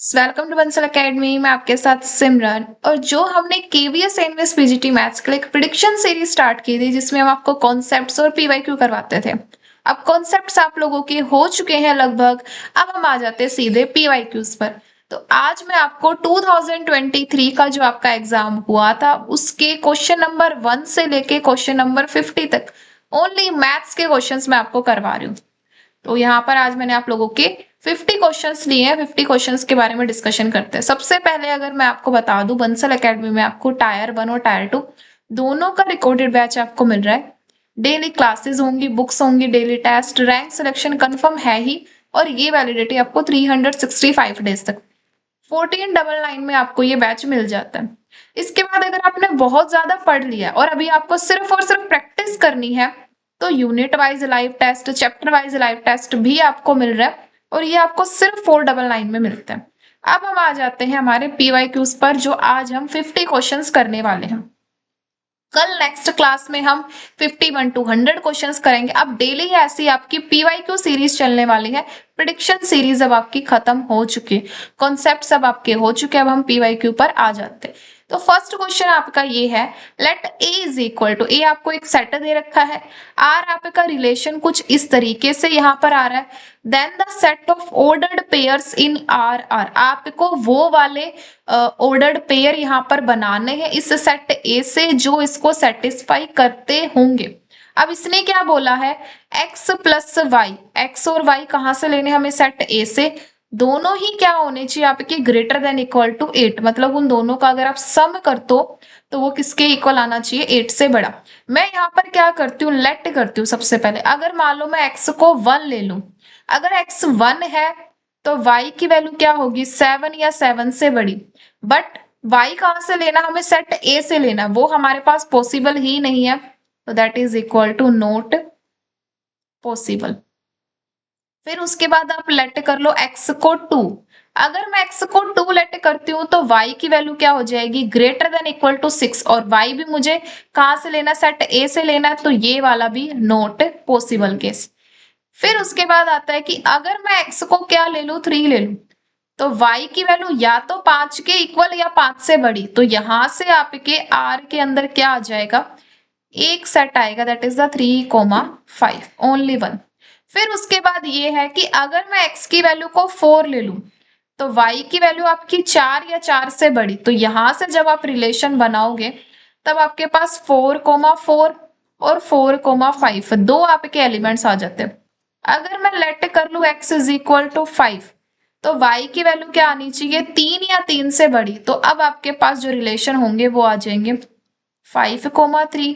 Welcome to Bansal academy. मैं आपके साथ सिमरन। और जो हमने केवीएस एनवीएस पीजीटी मैथ्स के लिए एक प्रिडिक्शन सीरीज स्टार्ट की थी जिसमें हम आपको कॉन्सेप्ट्स और पीवाईक्यू करवाते थे। अब कॉन्सेप्ट्स आप लोगों के हो चुके हैं लगभग। अब हम आ जाते हैं सीधे पीवाईक्यूज पर। तो आज मैं आपको 2023 का जो आपका एग्जाम हुआ था उसके क्वेश्चन नंबर 1 से लेके क्वेश्चन नंबर 50 तक ओनली मैथ्स के क्वेश्चंस मैं आपको करवा रही हूँ। तो यहाँ पर आज मैंने आप लोगों के 50 क्वेश्चंस लिए हैं। 50 क्वेश्चंस के बारे में डिस्कशन करते हैं। सबसे पहले अगर मैं आपको बता दूं, बंसल एकेडमी में आपको टायर 1 और टायर 2 दोनों का रिकॉर्डेड बैच आपको मिल रहा है। डेली क्लासेस होंगी, बुक्स होंगी, daily test, rank selection confirm है ही। और ये वैलिडिटी आपको 365 डेज तक 1499 में आपको ये बैच मिल जाता है। इसके बाद अगर आपने बहुत ज्यादा पढ़ लिया और अभी आपको सिर्फ और सिर्फ प्रैक्टिस करनी है तो unit wise live test, chapter wise live test भी आपको मिल रहा है और ये आपको सिर्फ 499 में मिलता है। अब हम आ जाते हैं हमारे पीवाईक्यूज पर जो आज हम 50 क्वेश्चंस करने वाले हैं। कल नेक्स्ट क्लास में हम 51 to 100 क्वेश्चंस करेंगे। अब डेली ऐसी आपकी पीवाईक्यू सीरीज चलने वाली है। प्रिडिक्शन सीरीज अब आपकी खत्म हो चुकी है, कॉन्सेप्ट सब आपके हो चुके हैं। अब हम पीवाईक्यू पर आ जाते हैं। तो फर्स्ट क्वेश्चन आपका ये है, let A is equal to, A आपको एक सेट दे रखा है, आर आपका रिलेशन कुछ इस तरीके से यहाँ पर आ रहा है। Then the set of ordered pairs in R R, आपको वो वाले ऑर्डर्ड पेयर यहाँ पर बनाने हैं इस सेट ए से जो इसको सेटिस्फाई करते होंगे। अब इसने क्या बोला है, x प्लस वाई, एक्स और y कहाँ से लेने हमें सेट ए से, दोनों ही क्या होने चाहिए आपके ग्रेटर देन इक्वल टू 8। मतलब उन दोनों का अगर आप सम कर दो तो वो किसके इक्वल आना चाहिए, 8 से बड़ा। मैं यहाँ पर क्या करती हूँ, लेट करती हूँ। सबसे पहले अगर मान लो मैं x को 1 ले लूं, अगर x 1 है तो y की वैल्यू क्या होगी, 7 या 7 से बड़ी। बट y कहां से लेना, हमें सेट a से लेना, वो हमारे पास पॉसिबल ही नहीं है, तो that is equal to not possible. फिर उसके बाद आप लेट कर लो x को 2। अगर मैं x को 2 लेट करती हूँ तो y की वैल्यू क्या हो जाएगी, ग्रेटर देन इक्वल टू 6। और y भी मुझे कहां से लेना, सेट a से लेना है, तो ये वाला भी नॉट पॉसिबल केस। फिर उसके बाद आता है कि अगर मैं x को क्या ले लूं, 3 ले लूं, तो y की वैल्यू या तो 5 के इक्वल या 5 से बड़ी। तो यहां से आपके r के अंदर क्या आ जाएगा, एक सेट आएगा, that is the 3,5 only one. फिर उसके बाद ये है कि अगर मैं x की वैल्यू को 4 ले लूं तो y की वैल्यू आपकी 4 या 4 से बड़ी। तो यहां से जब आप रिलेशन बनाओगे तब आपके पास 4,4 और 4,5 दो आपके एलिमेंट्स आ जाते हैं। अगर मैं लेट कर लू x इज इक्वल टू 5 तो y की वैल्यू क्या आनी चाहिए, 3 या 3 से बड़ी। तो अब आपके पास जो रिलेशन होंगे वो आ जाएंगे 5,3,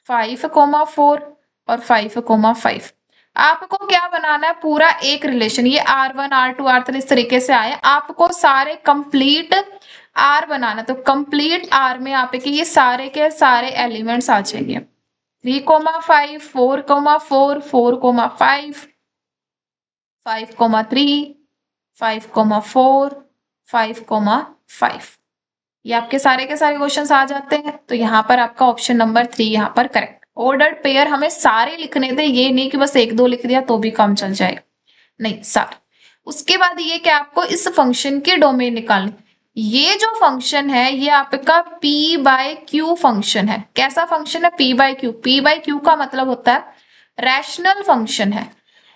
5,4 और 5,5। आपको क्या बनाना है, पूरा एक रिलेशन, ये R1 R2 R3 इस तरीके से आए, आपको सारे कंप्लीट R बनाना। तो कंप्लीट R में आपके ये सारे के सारे एलिमेंट्स आ जाएंगे, 3,5, 4,4, 4,5, 5,3, 5,4, 5,5। ये आपके सारे के सारे क्वेश्चंस आ जाते हैं। तो यहाँ पर आपका ऑप्शन नंबर 3 यहाँ पर करेक्ट। ऑर्डर्ड पेयर हमें सारे लिखने थे, ये नहीं कि बस एक दो लिख दिया तो भी काम चल जाएगा, नहीं सारे। उसके बाद ये क्या, आपको इस फंक्शन के डोमेन निकालने। ये जो फंक्शन है ये आपका p बाय क्यू फंक्शन है। कैसा फंक्शन है, p by q. p by q का मतलब होता है रैशनल फंक्शन है।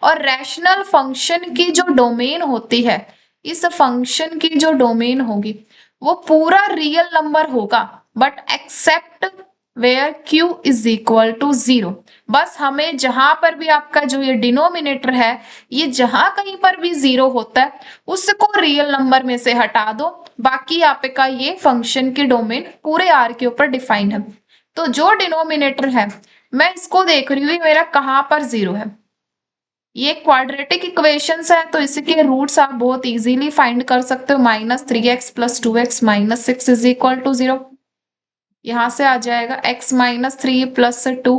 और रैशनल फंक्शन की जो डोमेन होती है, इस फंक्शन की जो डोमेन होगी वो पूरा रियल नंबर होगा, but except where q is equal to 0। बस हमें जहां पर भी आपका जो ये डिनोमिनेटर है, ये जहां कहीं पर भी 0 होता है उसको रियल नंबर में से हटा दो। बाकी आपका ये फंक्शन की डोमेन पूरे आर के ऊपर डिफाइन है। तो जो डिनोमिनेटर है मैं इसको देख रही हूँ मेरा कहां पर 0 है, ये क्वाड्रेटिक इक्वेशंस है तो इसके रूट्स आप बहुत इजीली फाइंड कर सकते हो। -3x plus 2x minus 6 is equal to 0। यहां से आ जाएगा x minus 3 plus 2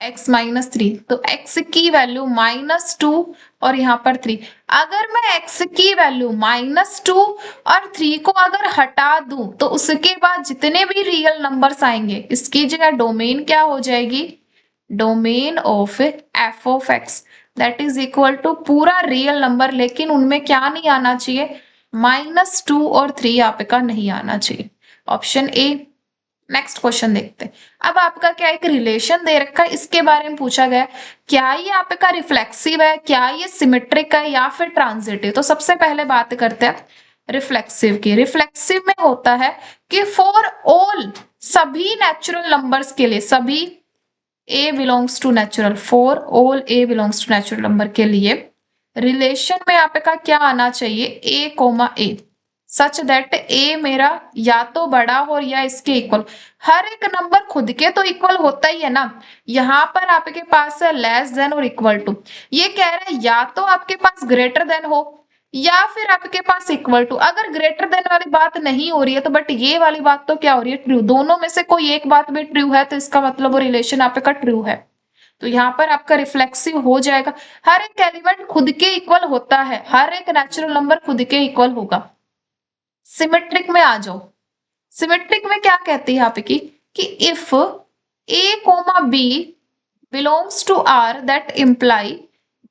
x minus 3, तो x की वैल्यू -2 और यहाँ पर 3। अगर मैं x की वैल्यू -2 और 3 को अगर हटा दूं तो उसके बाद जितने भी रियल नंबर्स आएंगे इसकी जगह डोमेन क्या हो जाएगी, domain of f of x। That is equal to पूरा रियल नंबर, लेकिन उनमें क्या नहीं आना चाहिए, -2 और 3 आपका नहीं आना चाहिए। Option A. नेक्स्ट क्वेश्चन देखते हैं। अब आपका क्या एक रिलेशन दे रखा है, इसके बारे में पूछा गया है, क्या ये आपका रिफ्लेक्सिव है, क्या ये सिमेट्रिक है या फिर ट्रांजिटिव। तो सबसे पहले बात करते हैं रिफ्लेक्सिव की। रिफ्लेक्सिव में होता है कि फॉर ऑल, सभी नेचुरल नंबर्स के लिए, सभी a belongs to natural, for all a belongs to natural number के लिए रिलेशन में आपका क्या आना चाहिए, a, सच दैट a मेरा या तो बड़ा हो या इसके इक्वल। हर एक नंबर खुद के तो इक्वल होता ही है ना, यहाँ पर आपके पास है लेस देन और इक्वल टू, ये कह रहा है या तो आपके पास ग्रेटर देन हो या फिर आपके पास इक्वल टू। अगर ग्रेटर देन वाली बात नहीं हो रही है तो बट ये वाली बात तो क्या हो रही है, ट्रू। दोनों में से कोई एक बात भी ट्रू है तो इसका मतलब वो रिलेशन आपका ट्रू है। तो यहाँ पर आपका रिफ्लेक्सिव हो जाएगा। हर एक एलिमेंट खुद के इक्वल होता है, हर एक नेचुरल नंबर खुद के इक्वल होगा। सिमेट्रिक में आ जाओ। सिमेट्रिक में क्या कहती है आपकी कि if a comma b belongs to r that imply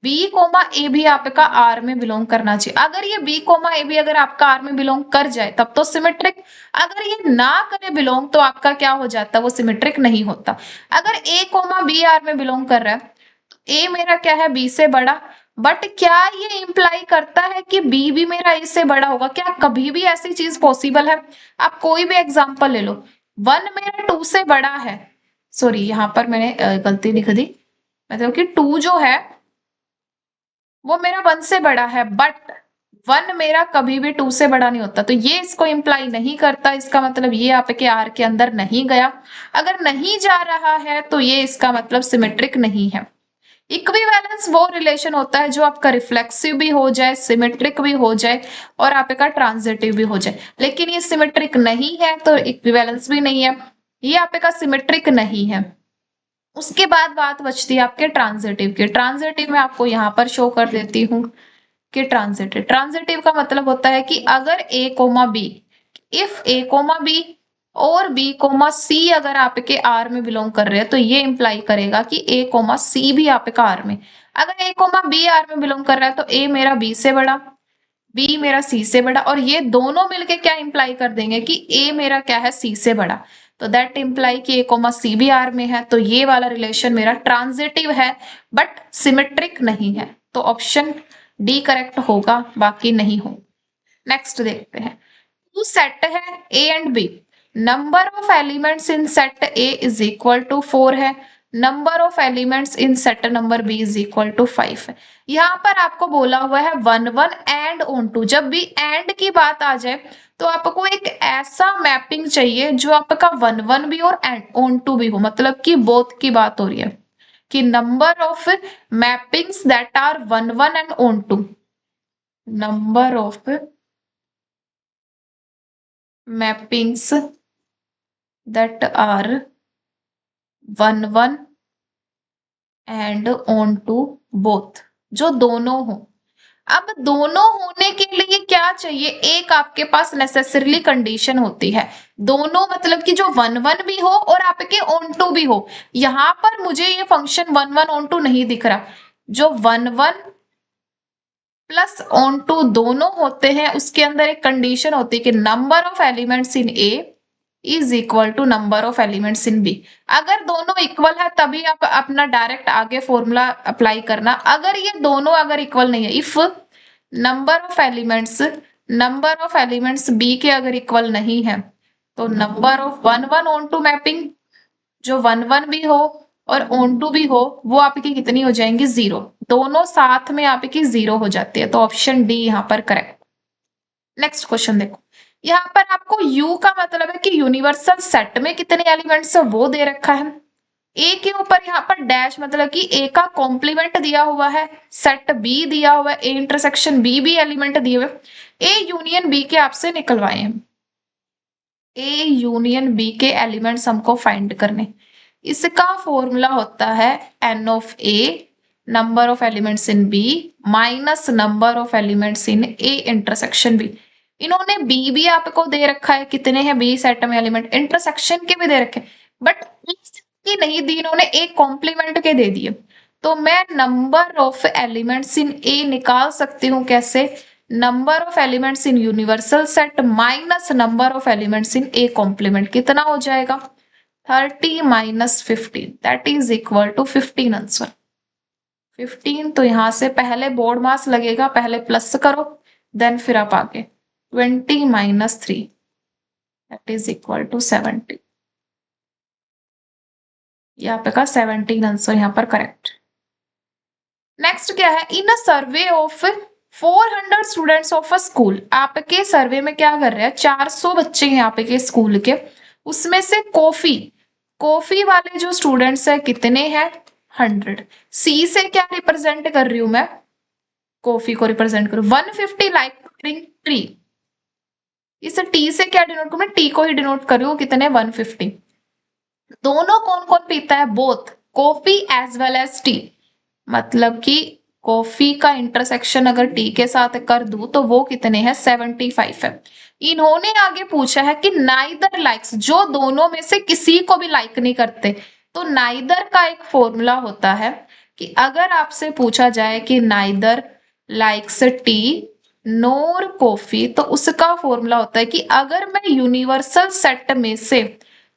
b comma a भी आपका r में बिलोंग करना चाहिए। अगर ये b कोमा a भी अगर आपका r में बिलोंग कर जाए तब तो सिमेट्रिक, अगर ये ना करे बिलोंग तो आपका क्या हो जाता है, वो सिमेट्रिक नहीं होता। अगर a कोमा b r में बिलोंग कर रहा है तो a मेरा क्या है, b से बड़ा, बट क्या ये इंप्लाई करता है कि b भी मेरा a से बड़ा होगा, क्या कभी भी ऐसी चीज पॉसिबल है। आप कोई भी एग्जांपल ले लो, 1 मेरा 2 से बड़ा है, सॉरी यहाँ पर मैंने गलती लिख दी, मतलब कि 2 जो है वो मेरा 1 से बड़ा है, बट 1 मेरा कभी भी 2 से बड़ा नहीं होता, तो ये इसको इंप्लाई नहीं करता। इसका मतलब ये आपके आर के अंदर नहीं गया। अगर नहीं जा रहा है तो ये इसका मतलब सिमेट्रिक नहीं है। इक्विवेलेंस वो रिलेशन होता है जो आपका रिफ्लेक्सिव भी हो जाए, सिमेट्रिक भी हो जाए और आपका ट्रांजिटिव भी हो जाए, लेकिन ये सिमेट्रिक नहीं है तो इक्विवेलेंस भी नहीं है, ये आपका सिमेट्रिक नहीं है। उसके बाद बात बचती है आपके ट्रांजिटिव की। ट्रांजिटिव में आपको यहाँ पर शो कर देती हूँ कि ट्रांजिटिव का मतलब होता है कि अगर a comma B, if a comma B और b कोमा सी अगर आपके r में बिलोंग कर रहे हैं तो ये इंप्लाई करेगा कि a कोमा सी भी आपका r में। अगर a कोमा बी r में बिलोंग कर रहा है तो a मेरा b से बड़ा, b मेरा c से बड़ा, और ये दोनों मिलके क्या इंप्लाई कर देंगे कि a मेरा क्या है, c से बड़ा। तो दैट इंप्लाई कि a कोमा सी भी r में है, तो ये वाला रिलेशन मेरा ट्रांजिटिव है बट सिमेट्रिक नहीं है। तो ऑप्शन डी करेक्ट होगा, बाकी नहीं हो। नेक्स्ट देखते हैं। टू सेट है A and B, number of elements in set A is equal to 4 है, number of elements in set number B is equal to 5 है। यहाँ पर आपको बोला हुआ है 1 1 एंड ऑन टू। जब भी एंड की बात आ जाए तो आपको एक ऐसा मैपिंग चाहिए जो आपका 1 1 भी और एंड ऑन टू भी हो, मतलब कि बोथ की बात हो रही है कि number of mappings that are 1 1 and onto, number of mappings that are 1 1 and onto both, जो दोनों हो। अब दोनों होने के लिए क्या चाहिए, एक आपके पास नेसेसरीली कंडीशन होती है, दोनों मतलब कि जो 1 1 भी हो और आपके ऑन टू भी हो। यहां पर मुझे ये फंक्शन 1 1 ऑन टू नहीं दिख रहा, जो 1 1 प्लस ऑन टू दोनों होते हैं उसके अंदर एक कंडीशन होती है कि number of elements in A is equal to number of elements in B. अगर दोनों इक्वल है तभी आप अपना डायरेक्ट आगे फॉर्मूला अप्लाई करना। अगर ये दोनों अगर इक्वल नहीं है, if number of elements B के अगर इक्वल नहीं है तो number of 1 1 onto mapping, जो 1 1 भी हो और ऑन टू भी हो, वो आपकी कितनी हो जाएंगी, 0। दोनों साथ में आपकी 0 हो जाती है, तो ऑप्शन डी यहाँ पर करेक्ट। नेक्स्ट क्वेश्चन देखो, यहाँ पर आपको U का मतलब है कि यूनिवर्सल सेट में कितने एलिमेंट्स है वो दे रखा है। ए के ऊपर यहाँ पर डैश मतलब कि ए का कॉम्प्लीमेंट दिया हुआ है, सेट बी दिया हुआ है, ए इंटरसेक्शन बी भी एलिमेंट दिए हुए, ए यूनियन बी के आपसे निकलवाए हैं। ए यूनियन बी के एलिमेंट्स हमको फाइंड करने, इसका फॉर्मूला होता है n of A number of elements in B minus number of elements in A intersection B. इन्होंने बी भी आपको दे रखा है, कितने हैं बी सेट में एलिमेंट, इंटरसेक्शन के भी दे रखे, बट की नहीं दी इन्होंने, एक कॉम्प्लीमेंट के दे दिए। तो मैं number of elements in A निकाल सकती हूँ कैसे? Number of elements in universal set minus number of elements in A complement, कितना हो जाएगा? 30 minus 15 that is equal to 15 answer. 15 तो यहां से पहले बोर्ड मास लगेगा, पहले प्लस करो देन फिर आप आगे 20 minus 3 that is equal to 70। यहाँ पे का 17 आंसर यहाँ पर करेक्ट। नेक्स्ट क्या है? In a survey of 400 students of a school, आपके सर्वे में क्या कर रहे हैं? 400 बच्चे हैं यहाँ पे के स्कूल के, उसमें से कॉफी कॉफी वाले जो स्टूडेंट्स है कितने हैं? 100। सी से क्या रिप्रेजेंट कर रही हूं मैं? कॉफी को रिप्रेजेंट करूं। 150 लाइक टू ड्रिंक टी, इस टी से क्या डिनोट करूं? मैं टी को ही डिनोट कर रही हूं, कितने? 150। दोनों कौन कौन पीता है? Both coffee as well as tea, मतलब कि कॉफी का इंटरसेक्शन अगर टी के साथ कर दूं तो वो कितने हैं? 75 है। इन्होंने आगे पूछा है कि नाइदर लाइक्स, जो दोनों में से किसी को भी लाइक नहीं करते, तो नाइदर का एक फॉर्मूला होता है कि अगर आपसे पूछा जाए कि नाइदर लाइक्स टी नोर कॉफी, तो उसका फॉर्मूला होता है कि अगर मैं यूनिवर्सल सेट में से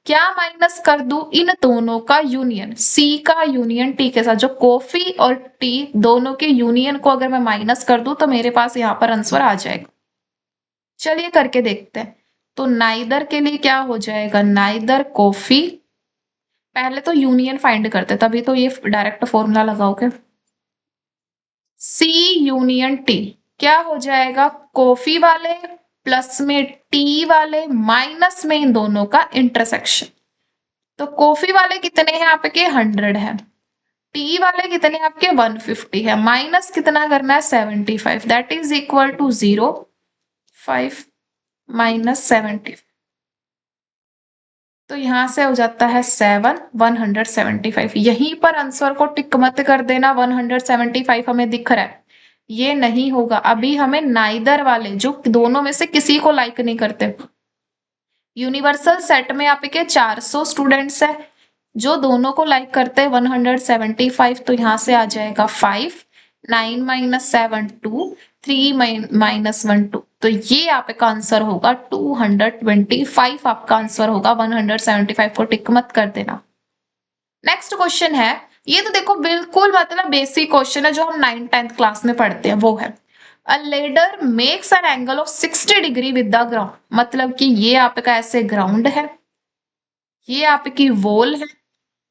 क्या माइनस कर दूं? इन दोनों का यूनियन, सी का यूनियन टी के साथ, जो कॉफी और टी दोनों के यूनियन को अगर मैं माइनस कर दूं तो मेरे पास यहाँ पर आंसर आ जाएगा। चलिए करके देखते हैं। तो नाइदर के लिए क्या हो जाएगा? नाइदर कॉफी, पहले तो यूनियन फाइंड करते तभी तो ये डायरेक्ट फॉर्मूला लगाओगे। सी यूनियन टी क्या हो जाएगा? कॉफी वाले प्लस में टी वाले माइनस में इन दोनों का इंटरसेक्शन। तो कॉफी वाले कितने हैं आपके? 100 है। टी वाले कितने आपके? 150 है। माइनस कितना करना है? 75 that is equal to 0 5 minus 70, तो यहां से हो जाता है 7 175। यहीं पर आंसर को टिक मत कर देना, 175 हमें दिख रहा है, ये नहीं होगा। अभी हमें नाइदर वाले, जो दोनों में से किसी को लाइक नहीं करते, यूनिवर्सल सेट में आपके 400 स्टूडेंट्स है, जो दोनों को लाइक करते हैं 175, तो यहां से आ जाएगा 5 9 माइनस 7 2 3 माइनस 1 2, तो ये आपका आंसर होगा 225 आपका आंसर होगा। 175 को टिक मत कर देना। नेक्स्ट क्वेश्चन है, ये तो देखो बिल्कुल मतलब बेसिक क्वेश्चन है जो हम 9th 10th क्लास में पढ़ते हैं, वो है अ ladder makes an angle of 60 degree with the ground, मतलब कि ये आपका ऐसे ग्राउंड है, ये आपकी वॉल है,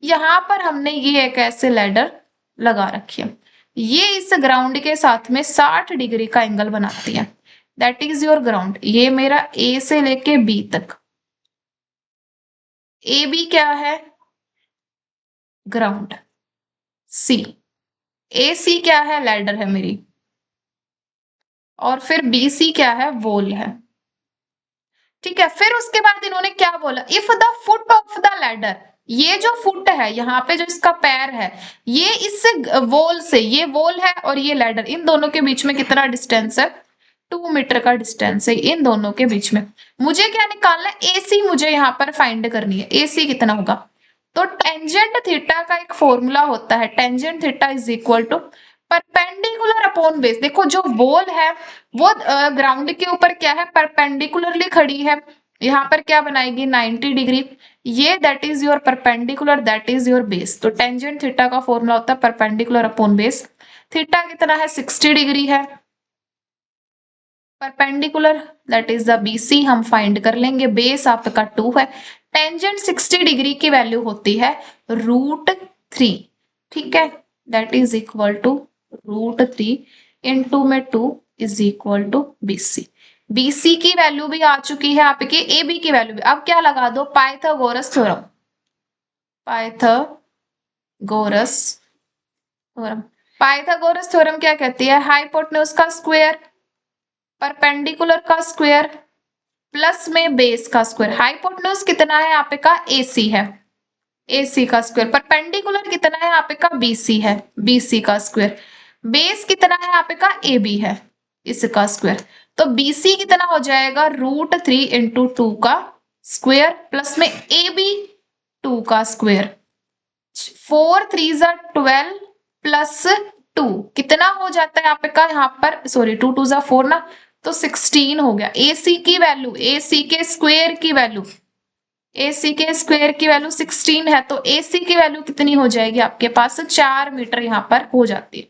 यहाँ पर हमने ये एक ऐसे लेडर लगा रखी है, ये इस ग्राउंड के साथ में 60 डिग्री का एंगल बनाती है, दैट इज योर ग्राउंड। ये मेरा ए से लेके बी तक, ए बी क्या है? ग्राउंड। सी, ए सी क्या है? लैडर है मेरी, और फिर बी सी क्या है? वॉल है। ठीक है, फिर उसके बाद इन्होंने क्या बोला? If the foot of the ladder, ये जो फुट है यहाँ पे जो इसका पैर है, ये इस वॉल से, ये वॉल है और ये लैडर, इन दोनों के बीच में कितना डिस्टेंस है? 2 मीटर का डिस्टेंस है इन दोनों के बीच में। मुझे क्या निकालना है? एसी मुझे यहाँ पर फाइंड करनी है। एसी कितना होगा? तो टेंजेंट थीटा का एक फॉर्मूला होता है, tangent theta is equal to perpendicular upon base. देखो जो वॉल है वो ग्राउंड के ऊपर क्या है? परपेंडिकुलरली खड़ी है, यहाँ पर क्या बनाएगी? 90 डिग्री। ये that is your perpendicular, that is your base. तो टेंजेंट थीटा का फॉर्मूला होता है परपेंडिकुलर अपॉन बेस। थीटा कितना है? 60 डिग्री है। Perpendicular that is the BC हम फाइंड कर लेंगे, बेस आपका 2 है। टेंजेंट 60 डिग्री की वैल्यू होती है √3, ठीक है, that is equal to √3 into में 2 is equal to BC. BC की वैल्यू भी आ चुकी है आपके, ए बी की वैल्यू भी। अब क्या लगा दो? Pythagoras theorem, Pythagoras theorem. Pythagoras theorem क्या कहती है? हाइपोटेन्यूज का स्क्वायर, परपेंडिकुलर का स्क्वायर प्लस में बेस का स्क्वायर। हाइपोटेन्यूज कितना है आपका? एसी है, एसी का स्क्वायर। परपेंडिकुलर कितना है आपका? बीसी है, बीसी का स्क्वायर। बेस कितना है आपका? एबी है, इसका स्क्वायर। तो बीसी कितना हो जाएगा? √3 इंटू 2 का स्क्वायर प्लस में एबी 2 का स्क्वायर। 4 3 12 प्लस 2 कितना हो जाता है आपका यहाँ पर, सॉरी 2 2 4 ना, तो 16 हो गया। AC की वैल्यू, AC के स्क्वायर की वैल्यू, AC के स्क्वायर की वैल्यू 16 है, तो AC की वैल्यू कितनी हो जाएगी आपके पास, 4 मीटर यहाँ पर हो जाती है।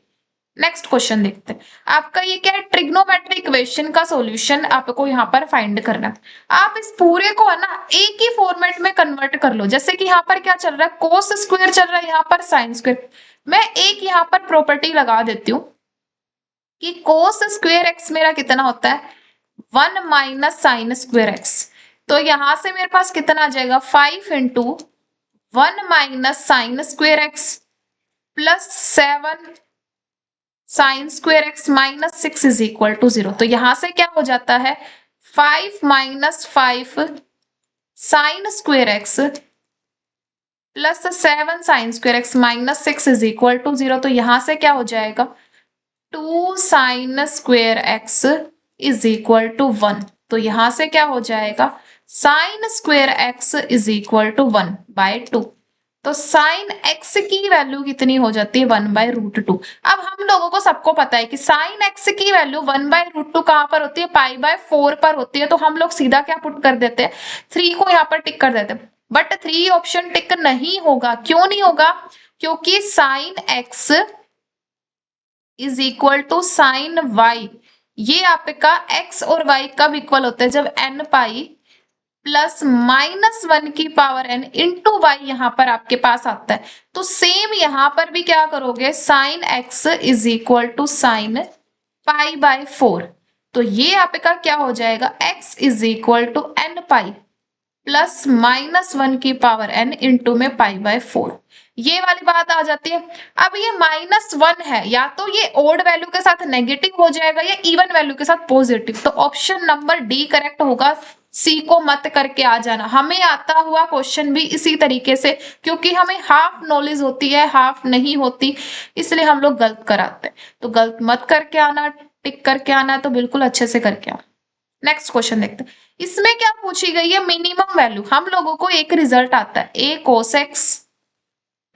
नेक्स्ट क्वेश्चन देखते हैं। आपका ये क्या है, ट्रिग्नोमेट्रिक इक्वेशन का सॉल्यूशन आपको यहाँ पर फाइंड करना है। आप इस पूरे को है ना एक ही फॉर्मेट में कन्वर्ट कर लो। जैसे कि यहाँ पर क्या चल रहा है, कोस स्क्वायर चल रहा है, यहाँ पर साइन स्क्वायर। मैं एक यहाँ पर प्रॉपर्टी लगा देती हूँ कि कोस स्क्वायर एक्स मेरा कितना होता है, 1 माइनस साइन स्क्वायर एक्स। तो यहां से मेरे पास कितना आ जाएगा, 5 into 1 minus sine square x plus 7 sine square x minus 6 is equal to 0। तो यहां से क्या हो जाता है, 5 minus 5 sine square x plus 7 sine square x minus 6 is equal to 0। तो यहां से क्या हो जाएगा, 2 sine square x is equal to 1। तो यहां से क्या हो जाएगा, sine square x is equal to 1 by 2। तो साइन एक्स की वैल्यू कितनी हो जाती है, 1 बाय रूट 2। अब हम लोगों को सबको पता है कि साइन एक्स की वैल्यू 1 बाय रूट 2 कहां पर होती है, पाई बाय 4 पर होती है। तो हम लोग सीधा क्या पुट कर देते हैं, 3 को यहाँ पर टिक कर देते हैं। बट 3 ऑप्शन टिक नहीं होगा, क्यों नहीं होगा, क्योंकि sine x is equal to sine y, ये आपका एक्स और वाई कब इक्वल होते हैं, जब n पाई प्लस माइनस 1 की पावर n इंटू वाई यहाँ पर आपके पास आता है। तो सेम यहाँ पर भी क्या करोगे, sine x is equal to sine pi by 4। तो ये आपका क्या हो जाएगा, x is equal to n pi plus minus 1 की पावर n इंटू में पाई बाय 4। ये वाली बात आ जाती है। अब ये -1 है, या तो ये ओड वैल्यू के साथ नेगेटिव हो जाएगा या इवन वैल्यू के साथ पॉजिटिव। तो ऑप्शन नंबर डी करेक्ट होगा, सी को मत करके आ जाना। हमें आता हुआ क्वेश्चन भी इसी तरीके से, क्योंकि हमें हाफ नॉलेज होती है हाफ नहीं होती, इसलिए हम लोग गलत कराते हैं। तो गलत मत करके आना, टिक करके आना, तो बिल्कुल अच्छे से करके आना। नेक्स्ट क्वेश्चन देखते हैं। इसमें क्या पूछी गई है, मिनिमम वैल्यू। हम लोगों को एक रिजल्ट आता है, a cos x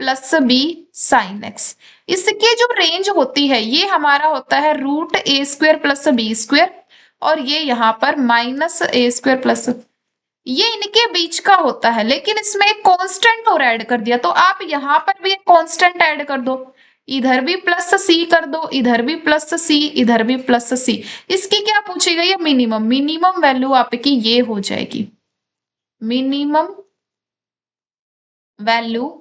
plus b sin x। इसकी जो रेंज होती है ये हमारा होता है root A square plus B square, और ये यहाँ पर माइनस ए स्क्वायर प्लस, ये इनके बीच का होता है। लेकिन इसमें एक कांस्टेंट और ऐड कर दिया, तो आप यहाँ पर भी एक कांस्टेंट ऐड कर दो, इधर भी प्लस सी कर दो, इधर भी प्लस सी, इधर भी प्लस सी। इसकी क्या पूछी गई है, मिनिमम। मिनिमम वैल्यू आपकी ये हो जाएगी, मिनिमम वैल्यू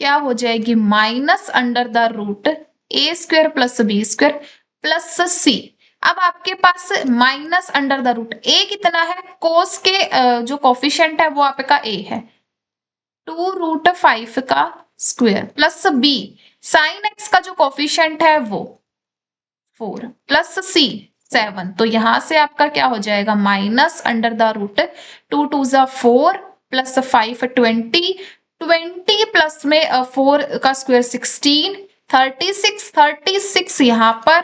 क्या हो जाएगी, minus under the root A square plus B square plus C. अब आपके पास minus under the root A कितना है, कोस के जो कोफिशिएंट है वो आपका ए है, 2√5 का square plus B sine x का जो कोफिशिएंट है वो 4 प्लस सी 7। तो यहां से आपका क्या हो जाएगा, minus under the root 2 2 4 plus 5 20 20 plus में 4 का स्क्वायर 16 36 यहाँ पर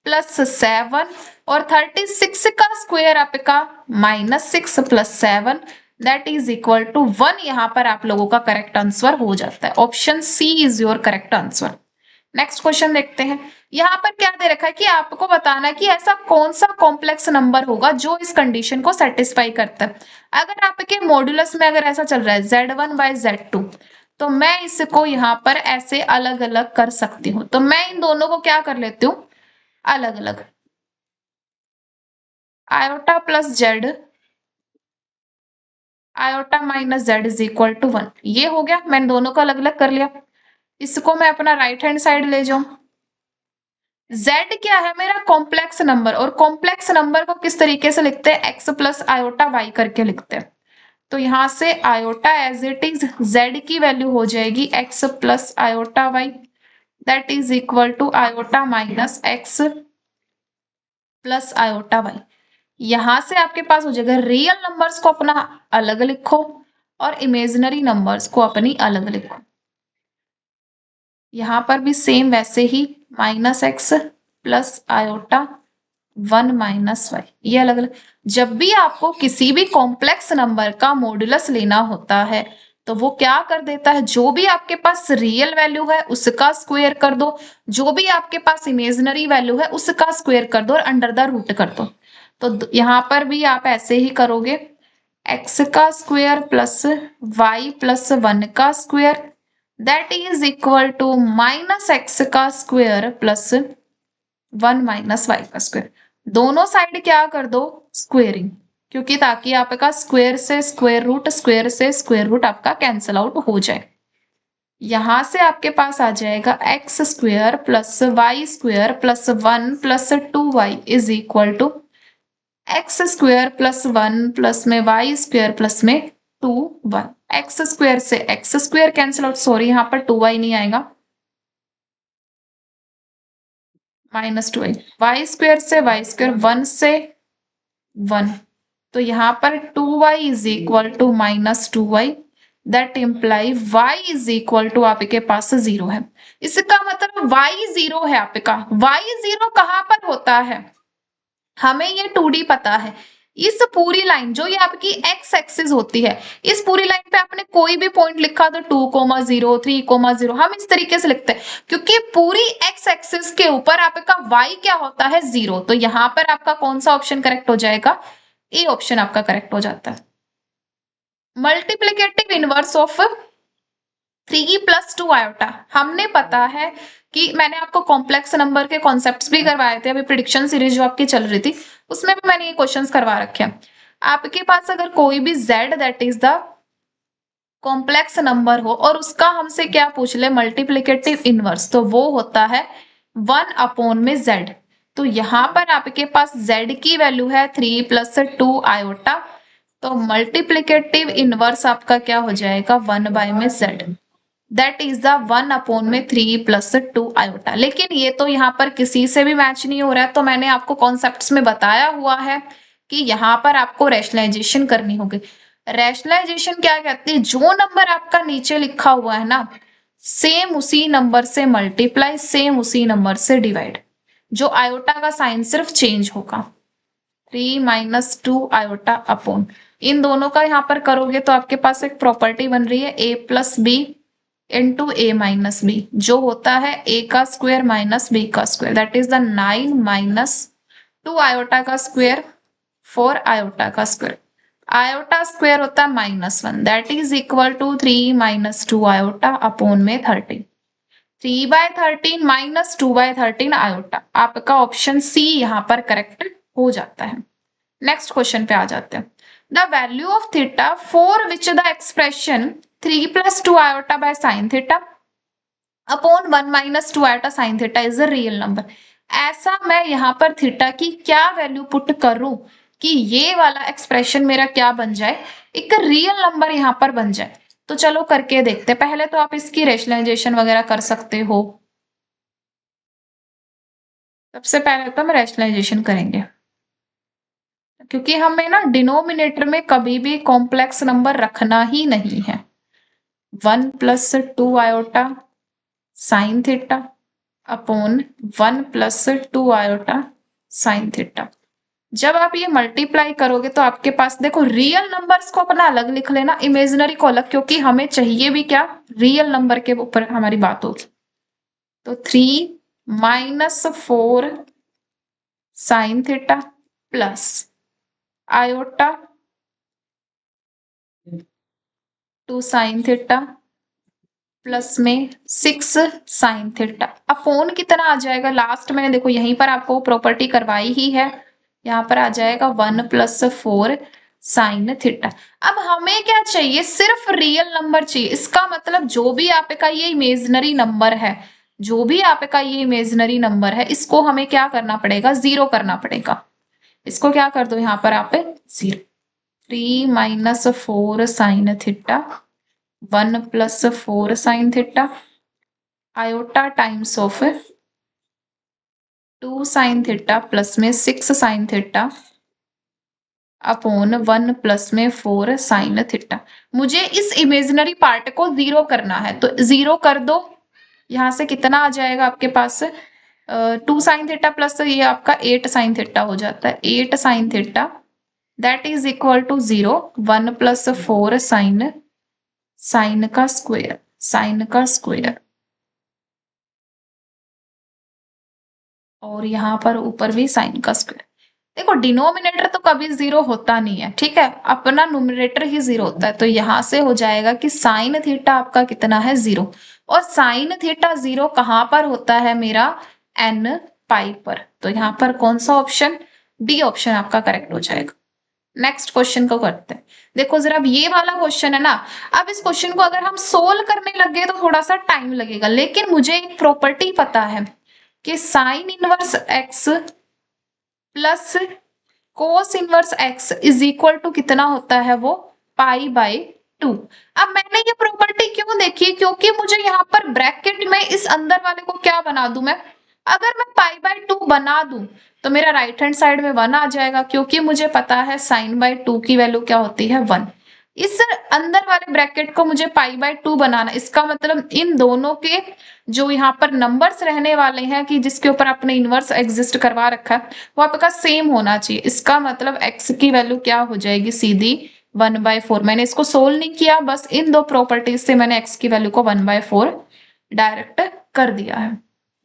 प्लस 7 और 36 का स्क्वायर आपका -6 plus 7 that is equal to 1। यहाँ पर आप लोगों का करेक्ट आंसर हो जाता है, option C is your correct answer. Next question देखते हैं। यहाँ पर क्या दे रखा है कि आपको बताना है कि ऐसा कौन सा कॉम्प्लेक्स नंबर होगा जो इस कंडीशन को सेटिस्फाई करता है। अगर आपके मॉड्यूलस में अगर ऐसा चल रहा है z1 बाय z2, तो मैं इसको यहाँ पर ऐसे अलग अलग कर सकती हूँ। तो मैं इन दोनों को क्या कर लेती हूँ, अलग अलग, iota plus Z iota minus Z is equal to 1। ये हो गया, मैंने दोनों को अलग अलग कर लिया। इसको मैं अपना राइट हैंड साइड ले जाऊं। z क्या है, मेरा कॉम्प्लेक्स नंबर, और कॉम्प्लेक्स नंबर को किस तरीके से लिखते हैं, x प्लस आयोटा y करके लिखते हैं। तो यहां से iota as it is z की वैल्यू हो जाएगी x plus iota y that is equal to iota minus x plus iota y। यहां से आपके पास हो जाएगा, रियल नंबर्स को अपना अलग लिखो और इमेजिनरी नंबर्स को अपनी अलग लिखो। यहाँ पर भी सेम वैसे ही -x plus iota 1 minus y, ये अलग अलग। जब भी आपको किसी भी कॉम्प्लेक्स नंबर का मॉड्यूलस लेना होता है तो वो क्या कर देता है, जो भी आपके पास रियल वैल्यू है उसका स्क्वायर कर दो, जो भी आपके पास इमेजिनरी वैल्यू है उसका स्क्वायर कर दो और अंडर द रूट कर दो। तो यहाँ पर भी आप ऐसे ही करोगे, x का स्क्वायर प्लस y प्लस 1 का square that is equal to minus x का स्क्वायर प्लस 1 माइनस वाई का स्क्वायर। दोनों साइड क्या कर दो, स्क्वेयरिंग, क्योंकि ताकि आपका स्क्वायर से स्क्वायर रूट आपका कैंसिल आउट हो जाए। यहां से आपके पास आ जाएगा x square plus y square plus 1 plus 2y is equal to x square plus 1 plus में वाई स्क्वायर प्लस में 1 एक्स स्क्वायर से x square cancel out, sorry यहाँ पर 2y नहीं आएगा, माइनस 2y, वाई स्क्वायर से वाई स्क्वायर 1 से 1, तो यहाँ पर 2y is equal to minus 2y that imply y is equal to आपके पास 0 है। इसका मतलब y 0 है आपका। y 0 कहाँ पर होता है, हमें ये 2D पता है। इस पूरी लाइन जो ये आपकी x एक्सिस होती है, इस पूरी लाइन पे आपने कोई भी पॉइंट लिखा तो 2,0 3,0 हम इस तरीके से लिखते हैं, क्योंकि पूरी x एक्सिस के ऊपर आपका y क्या होता है, 0। तो यहाँ पर आपका कौन सा ऑप्शन करेक्ट हो जाएगा, ए ऑप्शन आपका करेक्ट हो जाता है। Multiplicative inverse of 3 plus 2 iota, हमने पता है कि मैंने आपको कॉम्प्लेक्स नंबर के कॉन्सेप्ट्स भी करवाए थे, अभी प्रिडिक्शन सीरीज जो आपकी चल रही थी उसमें भी मैंने ये क्वेश्चंस करवा रखे हैं। आपके पास अगर कोई भी z that is the complex number हो और उसका हमसे क्या पूछ ले, मल्टीप्लीकेटिव इनवर्स, तो वो होता है 1 अपॉन में z। तो यहाँ पर आपके पास z की वैल्यू है 3 प्लस 2 आयोटा, तो मल्टीप्लीकेटिव इनवर्स आपका क्या हो जाएगा, 1 बाय में z that is the 1 upon में 3 प्लस 2 आयोटा। लेकिन ये तो यहाँ पर किसी से भी मैच नहीं हो रहा है, तो मैंने आपको कॉन्सेप्ट्स में बताया हुआ है कि यहाँ पर आपको रैशनलाइजेशन करनी होगी। रैशनलाइजेशन क्या कहती है, जो नंबर आपका नीचे लिखा हुआ है ना, सेम उसी नंबर से मल्टीप्लाई, सेम उसी नंबर से डिवाइड, जो आयोटा का साइन सिर्फ चेंज होगा। 3 माइनस 2 आयोटा अपॉन, इन दोनों का यहाँ पर करोगे तो आपके पास एक प्रॉपर्टी बन रही है a plus B into A minus B, जो होता है a का स्क्वायर माइनस b का square that is the 9 minus 2 iota का स्क्वायर 4 आयोटा का स्क्वायर। आयोटा स्क्वायर होता है -1 that is equal to 3 minus 2 iota upon में 13। 3 बाय 13 माइनस 2 बाय 13 आयोटा, आपका ऑप्शन सी यहाँ पर करेक्ट हो जाता है। नेक्स्ट क्वेश्चन पे आ जाते हैं। The value of theta for which the expression 3 plus 2 iota by sine theta upon 1 minus 2 iota sine theta is a real number. ऐसा मैं यहाँ पर थीटा की क्या वैल्यू पुट करूं कि ये वाला एक्सप्रेशन मेरा क्या बन जाए, एक रियल नंबर यहाँ पर बन जाए। तो चलो करके देखते हैं। पहले तो आप इसकी रेशनलाइजेशन वगैरह कर सकते हो। सबसे पहले तो हम रेशनलाइजेशन करेंगे, क्योंकि हमें ना डिनोमिनेटर में कभी भी कॉम्प्लेक्स नंबर रखना ही नहीं है। 1 plus 2 iota sine theta upon 1 plus 2 iota sine theta. जब आप ये मल्टीप्लाई करोगे तो आपके पास देखो, रियल नंबर्स को अपना अलग लिख लेना, इमेजिनरी को अलग, क्योंकि हमें चाहिए भी क्या, रियल नंबर के ऊपर हमारी बात होगी। तो 3 minus 4 sine theta plus iota 2 sine theta plus में 6 साइन थीटा अपॉन कितना आ जाएगा, लास्ट में देखो यहीं पर आपको प्रॉपर्टी करवाई ही है, यहाँ पर आ जाएगा 1 प्लस 4 साइन थीटा। अब हमें क्या चाहिए, सिर्फ रियल नंबर चाहिए। इसका मतलब जो भी आपका ये इमेजिनरी नंबर है, जो भी आपका ये इमेजिनरी नंबर है, इसको हमें क्या करना पड़ेगा, 0 करना पड़ेगा। इसको क्या कर दो यहाँ पर आप 0। 3 minus 4 sine theta 1 plus 4 sine theta iota times of 2 sine theta plus में 6 साइन थीटा अपॉन 1 प्लस में 4 साइन थीटा। मुझे इस इमेजिनरी पार्ट को 0 करना है, तो 0 कर दो। यहां से कितना आ जाएगा आपके पास, 2 साइन थीटा प्लस ये आपका 8 साइन थीटा हो जाता है, 8 sine theta that is equal to 0। 1 plus 4 sine sine का स्क्वायर, साइन का स्क्वायर, और यहाँ पर ऊपर भी साइन का स्क्वायर। देखो डिनोमिनेटर तो कभी जीरो होता नहीं है, ठीक है, अपना न्यूमरेटर ही जीरो होता है, तो यहां से हो जाएगा कि साइन थीटा आपका कितना है, जीरो। और साइन थीटा जीरो कहां पर होता है मेरा, एन पाई पर। तो यहाँ पर कौन सा ऑप्शन, डी ऑप्शन आपका करेक्ट हो जाएगा। नेक्स्ट क्वेश्चन को करते हैं। देखो जरा, अब ये वाला क्वेश्चन है ना, अब इस क्वेश्चन को अगर हम सोल्व करने लगे तो थोड़ा सा टाइम लगेगा, लेकिन मुझे एक प्रॉपर्टी पता है कि sine inverse x plus cos inverse x is equal to कितना होता है वो, पाई बाय 2। अब मैंने ये प्रॉपर्टी क्यों देखी, क्योंकि मुझे यहाँ पर ब्रैकेट में इस अंदर वाले को क्या बना दूं मैं, अगर मैं पाई बाय 2 बना दूं तो मेरा राइट हैंड साइड में 1 आ जाएगा, क्योंकि मुझे पता है साइन बाय 2 की वैल्यू क्या होती है, 1। इस अंदर वाले ब्रैकेट को मुझे पाई बाय 2 बनाना, इसका मतलब इन दोनों के जो यहाँ पर नंबर्स रहने वाले हैं कि जिसके ऊपर आपने इनवर्स एग्जिस्ट करवा रखा है वो आपका सेम होना चाहिए। इसका मतलब x की वैल्यू क्या हो जाएगी, सीधी 1/4। मैंने इसको सोल्व नहीं किया, बस इन दो प्रॉपर्टीज से मैंने x की वैल्यू को 1/4 डायरेक्ट कर दिया है।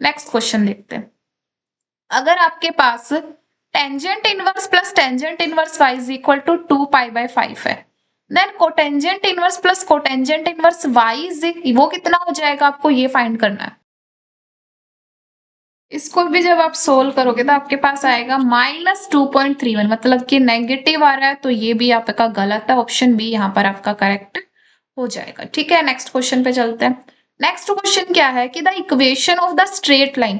नेक्स्ट क्वेश्चन देखते हैं। अगर आपके पास tangent inverse plus tangent inverse y is equal to 2π/5 है, then cotangent inverse plus cotangent inverse y वो कितना हो जाएगा, आपको ये फाइंड करना है। इसको भी जब आप सोल्व करोगे तो आपके पास आएगा -2.31, मतलब कि नेगेटिव आ रहा है, तो ये भी आपका गलत है, ऑप्शन बी यहाँ पर आपका करेक्ट हो जाएगा। ठीक है, नेक्स्ट क्वेश्चन पे चलते हैं। नेक्स्ट क्वेश्चन क्या है कि the equation of the straight line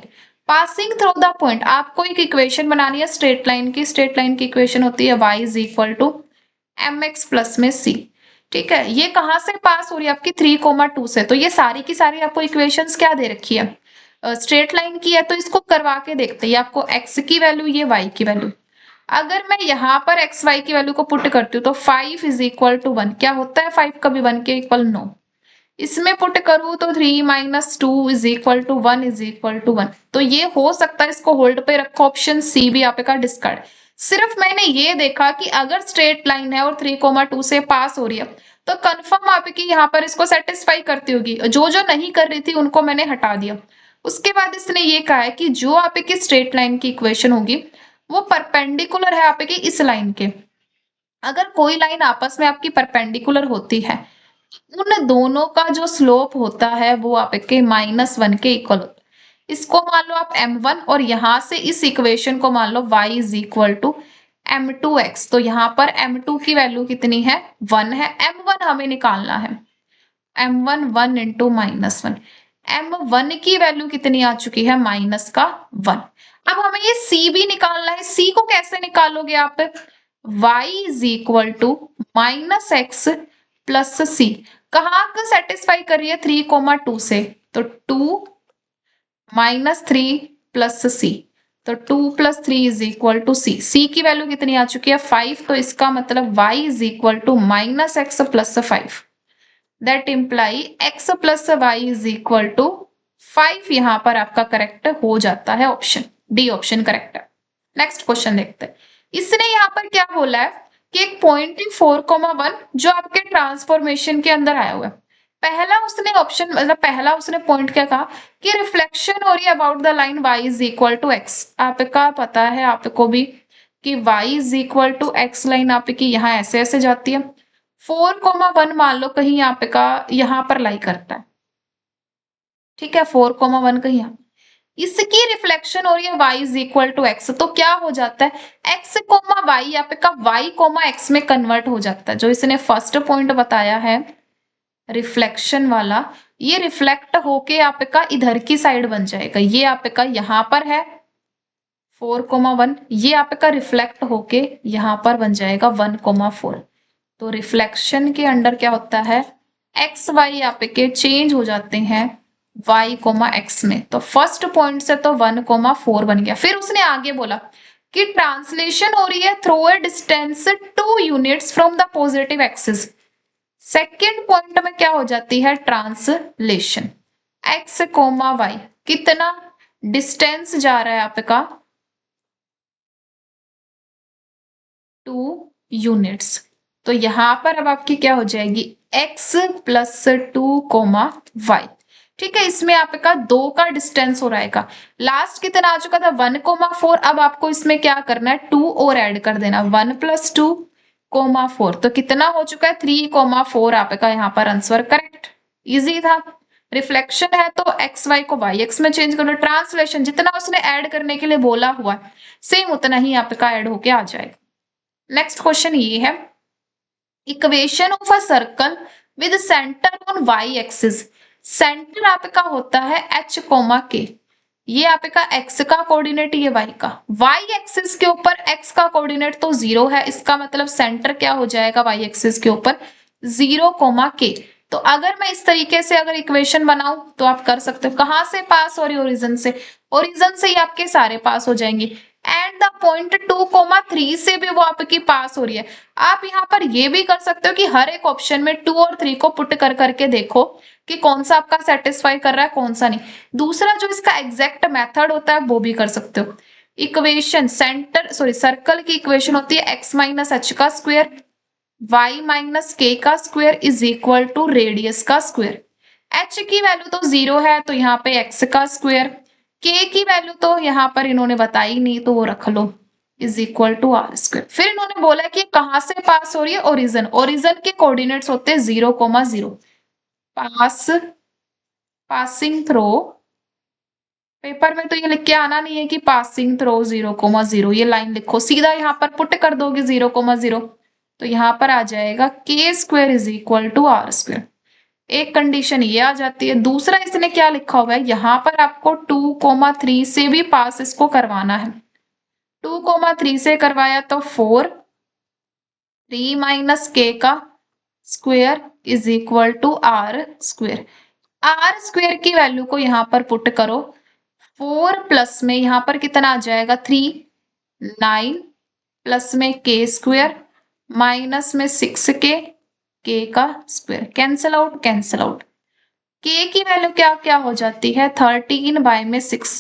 passing through the point. आपको एक इक्वेशन बनानी है स्ट्रेट लाइन की। स्ट्रेट लाइन की इक्वेशन होती है y is equal to mx plus में c। ठीक है, ये कहां से पास हो रही है, आपकी 3,2 से। तो ये सारी की सारी आपको इक्वेशंस क्या दे रखी है, स्ट्रेट लाइन की है, तो इसको करवा के देखते हैं। आपको x की वैल्यू, ये y की वैल्यू, अगर मैं यहाँ पर एक्स वाई की वैल्यू को पुट करती हूँ तो 5 इज इक्वल टू 1, क्या होता है 5 कभी 1 के इक्वल, नो। इसमें पुट करूँ तो 3 - 2 is equal to 1 is equal to 1। तो ये हो सकता है, इसको होल्ड पे रखो, ऑप्शन सी भी आपका डिस्कार्ड। सिर्फ मैंने ये देखा कि अगर स्ट्रेट लाइन है और 3,2 से पास हो रही है तो कंफर्म आपकी यहाँ पर इसको सेटिस्फाई करती होगी। जो जो नहीं कर रही थी उनको मैंने हटा दिया। उसके बाद इसने ये कहा है कि जो आपकी स्ट्रेट लाइन की इक्वेशन होगी वो परपेंडिकुलर है आपकी इस लाइन के। अगर कोई लाइन आपस में आपकी परपेंडिकुलर होती है, उन दोनों का जो स्लोप होता है वो आपके -1 के इक्वल होता है। इसको मान लो आप m1 और यहां से इस इक्वेशन को मान लो y is equal to m2x। तो यहाँ पर m2 की वैल्यू कितनी है, 1 है। m1 हमें निकालना है, m1 1 इंटू -1। m1 की वैल्यू कितनी आ चुकी है, -1। अब हमें ये c भी निकालना है। c को कैसे निकालोगे आप, y is equal to -x plus c। कहाँ का सेटिस्फाई कर रही है, 3,2 से, तो 2 -3 प्लस c, तो 2 + 3 is equal to c। c की वैल्यू कितनी आ चुकी है, 5। तो इसका मतलब y is equal to -x plus 5। That imply x plus y is equal to 5। यहां पर आपका करेक्ट हो जाता है, ऑप्शन डी ऑप्शन करेक्ट है। नेक्स्ट क्वेश्चन देखते हैं। इसने यहाँ पर क्या बोला है कि एक पॉइंट 4,1 जो आपके ट्रांसफॉर्मेशन के अंदर आया हुआ है। पहला उसने ऑप्शन, मतलब पहला उसने पॉइंट क्या कहा कि रिफ्लेक्शन हो रही है about the line y is equal to x। आपका पता है आपको भी कि y is equal to x line आपकी यहाँ ऐसे ऐसे जाती है। 4,1 मान लो कहीं आपका यहाँ पर लाई करता है, ठीक है, 4,1 कहीं यहाँ, इसकी रिफ्लेक्शन हो रही है y is equal to x. तो क्या हो जाता है, x कोमा वाई आपका y कोमा x में कन्वर्ट हो जाता है। जो इसने फर्स्ट पॉइंट बताया है रिफ्लेक्शन वाला, ये रिफ्लेक्ट होके आपका इधर की साइड बन जाएगा। ये आपका यहाँ पर है 4,1, ये आपका रिफ्लेक्ट होके यहाँ पर बन जाएगा 1,4। तो रिफ्लेक्शन के अंडर क्या होता है, एक्स वाई आपके चेंज हो जाते हैं y, x में। तो फर्स्ट पॉइंट से तो 1,4 बन गया। फिर उसने आगे बोला कि ट्रांसलेशन हो रही है through a distance 2 units from the positive axis. Second point में क्या हो जाती है, ट्रांसलेशन x, y कितना डिस्टेंस जा रहा है आपका 2 यूनिट्स। तो यहां पर अब आपकी क्या हो जाएगी, x प्लस 2 कोमा वाई। ठीक है, इसमें आपका 2 का डिस्टेंस हो रहेगा। लास्ट कितना आ चुका था 1 कोमा 4। अब आपको इसमें क्या करना है 2 और ऐड कर देना 1 प्लस 2 कोमा 4। तो कितना हो चुका है 3 कोमा 4 आपका यहाँ पर आंसर करेक्ट। इजी था। रिफ्लेक्शन है तो एक्स वाई को वाई एक्स में चेंज कर लो। ट्रांसलेशन जितना उसने ऐड करने के लिए बोला हुआ सेम उतना ही आपका ऐड होके आ जाएगा। नेक्स्ट क्वेश्चन ये है, equation of a circle with centre on y axis. Centre आपका होता है h कोमा के, ये आपका x का कोऑर्डिनेट, ये y का। y एक्सिस के ऊपर x का कोऑर्डिनेट तो 0 है, इसका मतलब सेंटर क्या हो जाएगा y एक्सिस के ऊपर 0 कोमा के। तो अगर मैं इस तरीके से अगर इक्वेशन बनाऊं तो आप कर सकते हो। कहां से पास हो रही, ओरिजिन से। ओरिजिन से ही आपके सारे पास हो जाएंगे। एंड द पॉइंट 2,3 से भी वो आपकी पास हो रही है। आप यहाँ पर ये भी कर सकते हो कि हर एक ऑप्शन में 2 और 3 को पुट कर करके देखो कि कौन सा आपका सेटिस्फाई कर रहा है कौन सा नहीं। दूसरा जो इसका एग्जैक्ट मेथड होता है वो भी कर सकते हो। इक्वेशन सर्कल की इक्वेशन होती है x माइनस एच का स्क्वायर y माइनस के का square is equal to radius का स्क्वायर। h की वैल्यू तो 0 है तो यहाँ पे x का स्क्वायर, k की वैल्यू तो यहाँ पर इन्होंने बताई नहीं तो वो रख लो is equal to are square. फिर इन्होंने बोला कि कहां से पास हो रही है, ओरिजिन। ओरिजिन के कोऑर्डिनेट्स होते हैं 0,0। पासिंग थ्रो, पेपर में तो ये लिख के आना नहीं है कि पासिंग थ्रो 0,0, ये लाइन लिखो सीधा यहाँ पर पुट कर दोगे 0,0। तो यहाँ पर आ जाएगा k square is equal to are square. एक कंडीशन ये आ जाती है। दूसरा इसने क्या लिखा हुआ है, यहाँ पर आपको 2,3 से भी पास इसको करवाना है। 2,3 से करवाया तो 4, 3 माइनस के का square is equal to are square. R square की वैल्यू को यहाँ पर पुट करो। 4 प्लस में यहाँ पर कितना आ जाएगा 3, 9 प्लस में के स्क्वायर माइनस में 6 के का square. Cancel out cancel out. के की वैल्यू क्या क्या हो जाती है 13 बाय में 6।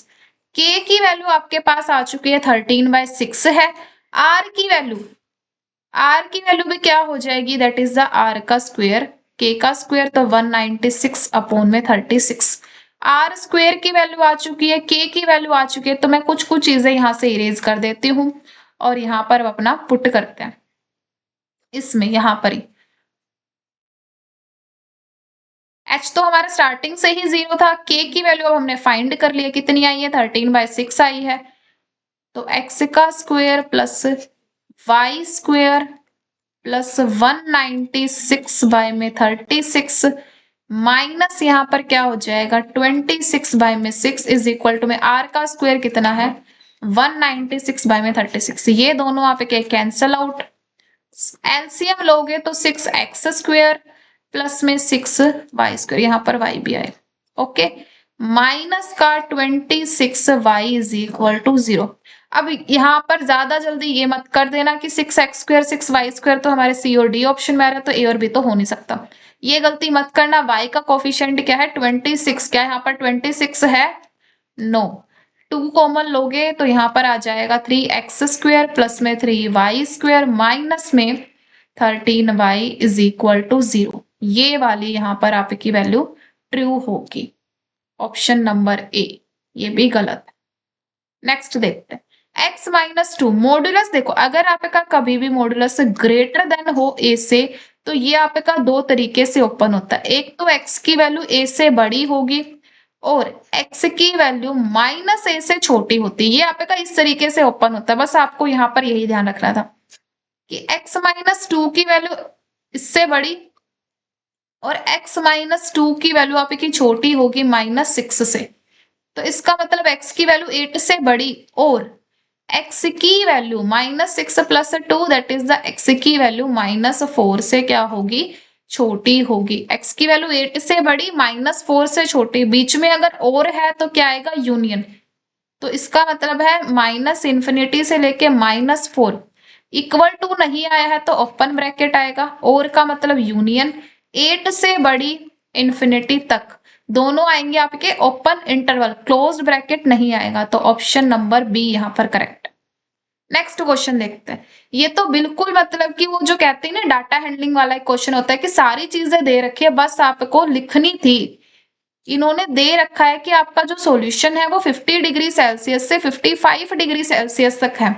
के की वैल्यू आपके पास आ चुकी है 13 बाय 6 है। आर की वैल्यू भी क्या हो जाएगी, दैट इज द आर का स्क्वायर। के का स्क्वायर तो 196 अपॉन में 36। आर स्क्वायर की वैल्यू आ चुकी है, के की वैल्यू आ चुकी है। तो मैं कुछ कुछ चीजें यहां से इरेज कर देती हूँ और यहाँ पर अपना पुट करते हैं इसमें। यहाँ पर ही h तो हमारा स्टार्टिंग से ही 0 था। k की वैल्यू अब हमने फाइंड कर लिया, कितनी आई है 13 बाय 6 आई है। तो x का square plus y square plus 196 by में 36 माइनस यहाँ पर क्या हो जाएगा 26 बाय में 6 इज इक्वल टू में आर का स्क्वायर कितना है 196 बाय में 36। ये दोनों आप कैंसल आउट। एलसीएम लोगे तो 6x स्क्वायर प्लस में 6y स्क्वायर, यहाँ पर y भी आए ओके, माइनस का 26y इज इक्वल टू 0। अब यहाँ पर ज्यादा जल्दी ये मत कर देना कि 6x स्क्वायर 6y स्क्वायर तो हमारे सी और डी ऑप्शन में आ रहा है तो ए और बी तो हो नहीं सकता। ये गलती मत करना। y का कोफिशिएंट क्या है 26, क्या यहाँ पर 26 है, नो। 2 कॉमन लोगे तो यहाँ पर आ जाएगा 3x स्क्वायर प्लस में 3y स्क्वायर माइनस में 13y इज इक्वल टू 0। ये वाली यहाँ पर आपकी वैल्यू ट्रू होगी, ऑप्शन नंबर ए। ये भी गलत है। नेक्स्ट देखते हैं x माइनस 2 मॉड्यूलस। देखो अगर आपका कभी भी मॉड्यूलस ग्रेटर देन हो a से तो ये आपका दो तरीके से ओपन होता है। एक तो x की वैल्यू a से बड़ी होगी और x की वैल्यू माइनस a से छोटी होती है। ये आपका इस तरीके से ओपन होता है। बस आपको यहाँ पर यही ध्यान रखना था कि x माइनस 2 की वैल्यू इससे बड़ी और x माइनस 2 की वैल्यू आपकी छोटी होगी -6 से। तो इसका मतलब x की वैल्यू 8 से बड़ी और x की value -6 plus 2 that is the x की वैल्यू -4 से क्या होगी, छोटी होगी। x की वैल्यू 8 से बड़ी -4 से छोटी, बीच में अगर और है तो क्या आएगा यूनियन। तो इसका मतलब है -∞ से लेके -4 इक्वल टू नहीं आया है तो ओपन ब्रैकेट आएगा, और का मतलब यूनियन। 8 से बड़ी इंफिनिटी तक दोनों आएंगे आपके ओपन इंटरवल, क्लोज्ड ब्रैकेट नहीं आएगा। तो ऑप्शन नंबर बी यहाँ पर करेक्ट। नेक्स्ट क्वेश्चन देखते हैं। ये तो बिल्कुल मतलब कि वो जो कहते हैं ना डाटा हैंडलिंग वाला एक क्वेश्चन होता है कि सारी चीजें दे रखी है, बस आपको लिखनी थी। इन्होंने दे रखा है कि आपका जो सॉल्यूशन है वो 50 डिग्री सेल्सियस से 55 डिग्री सेल्सियस तक है।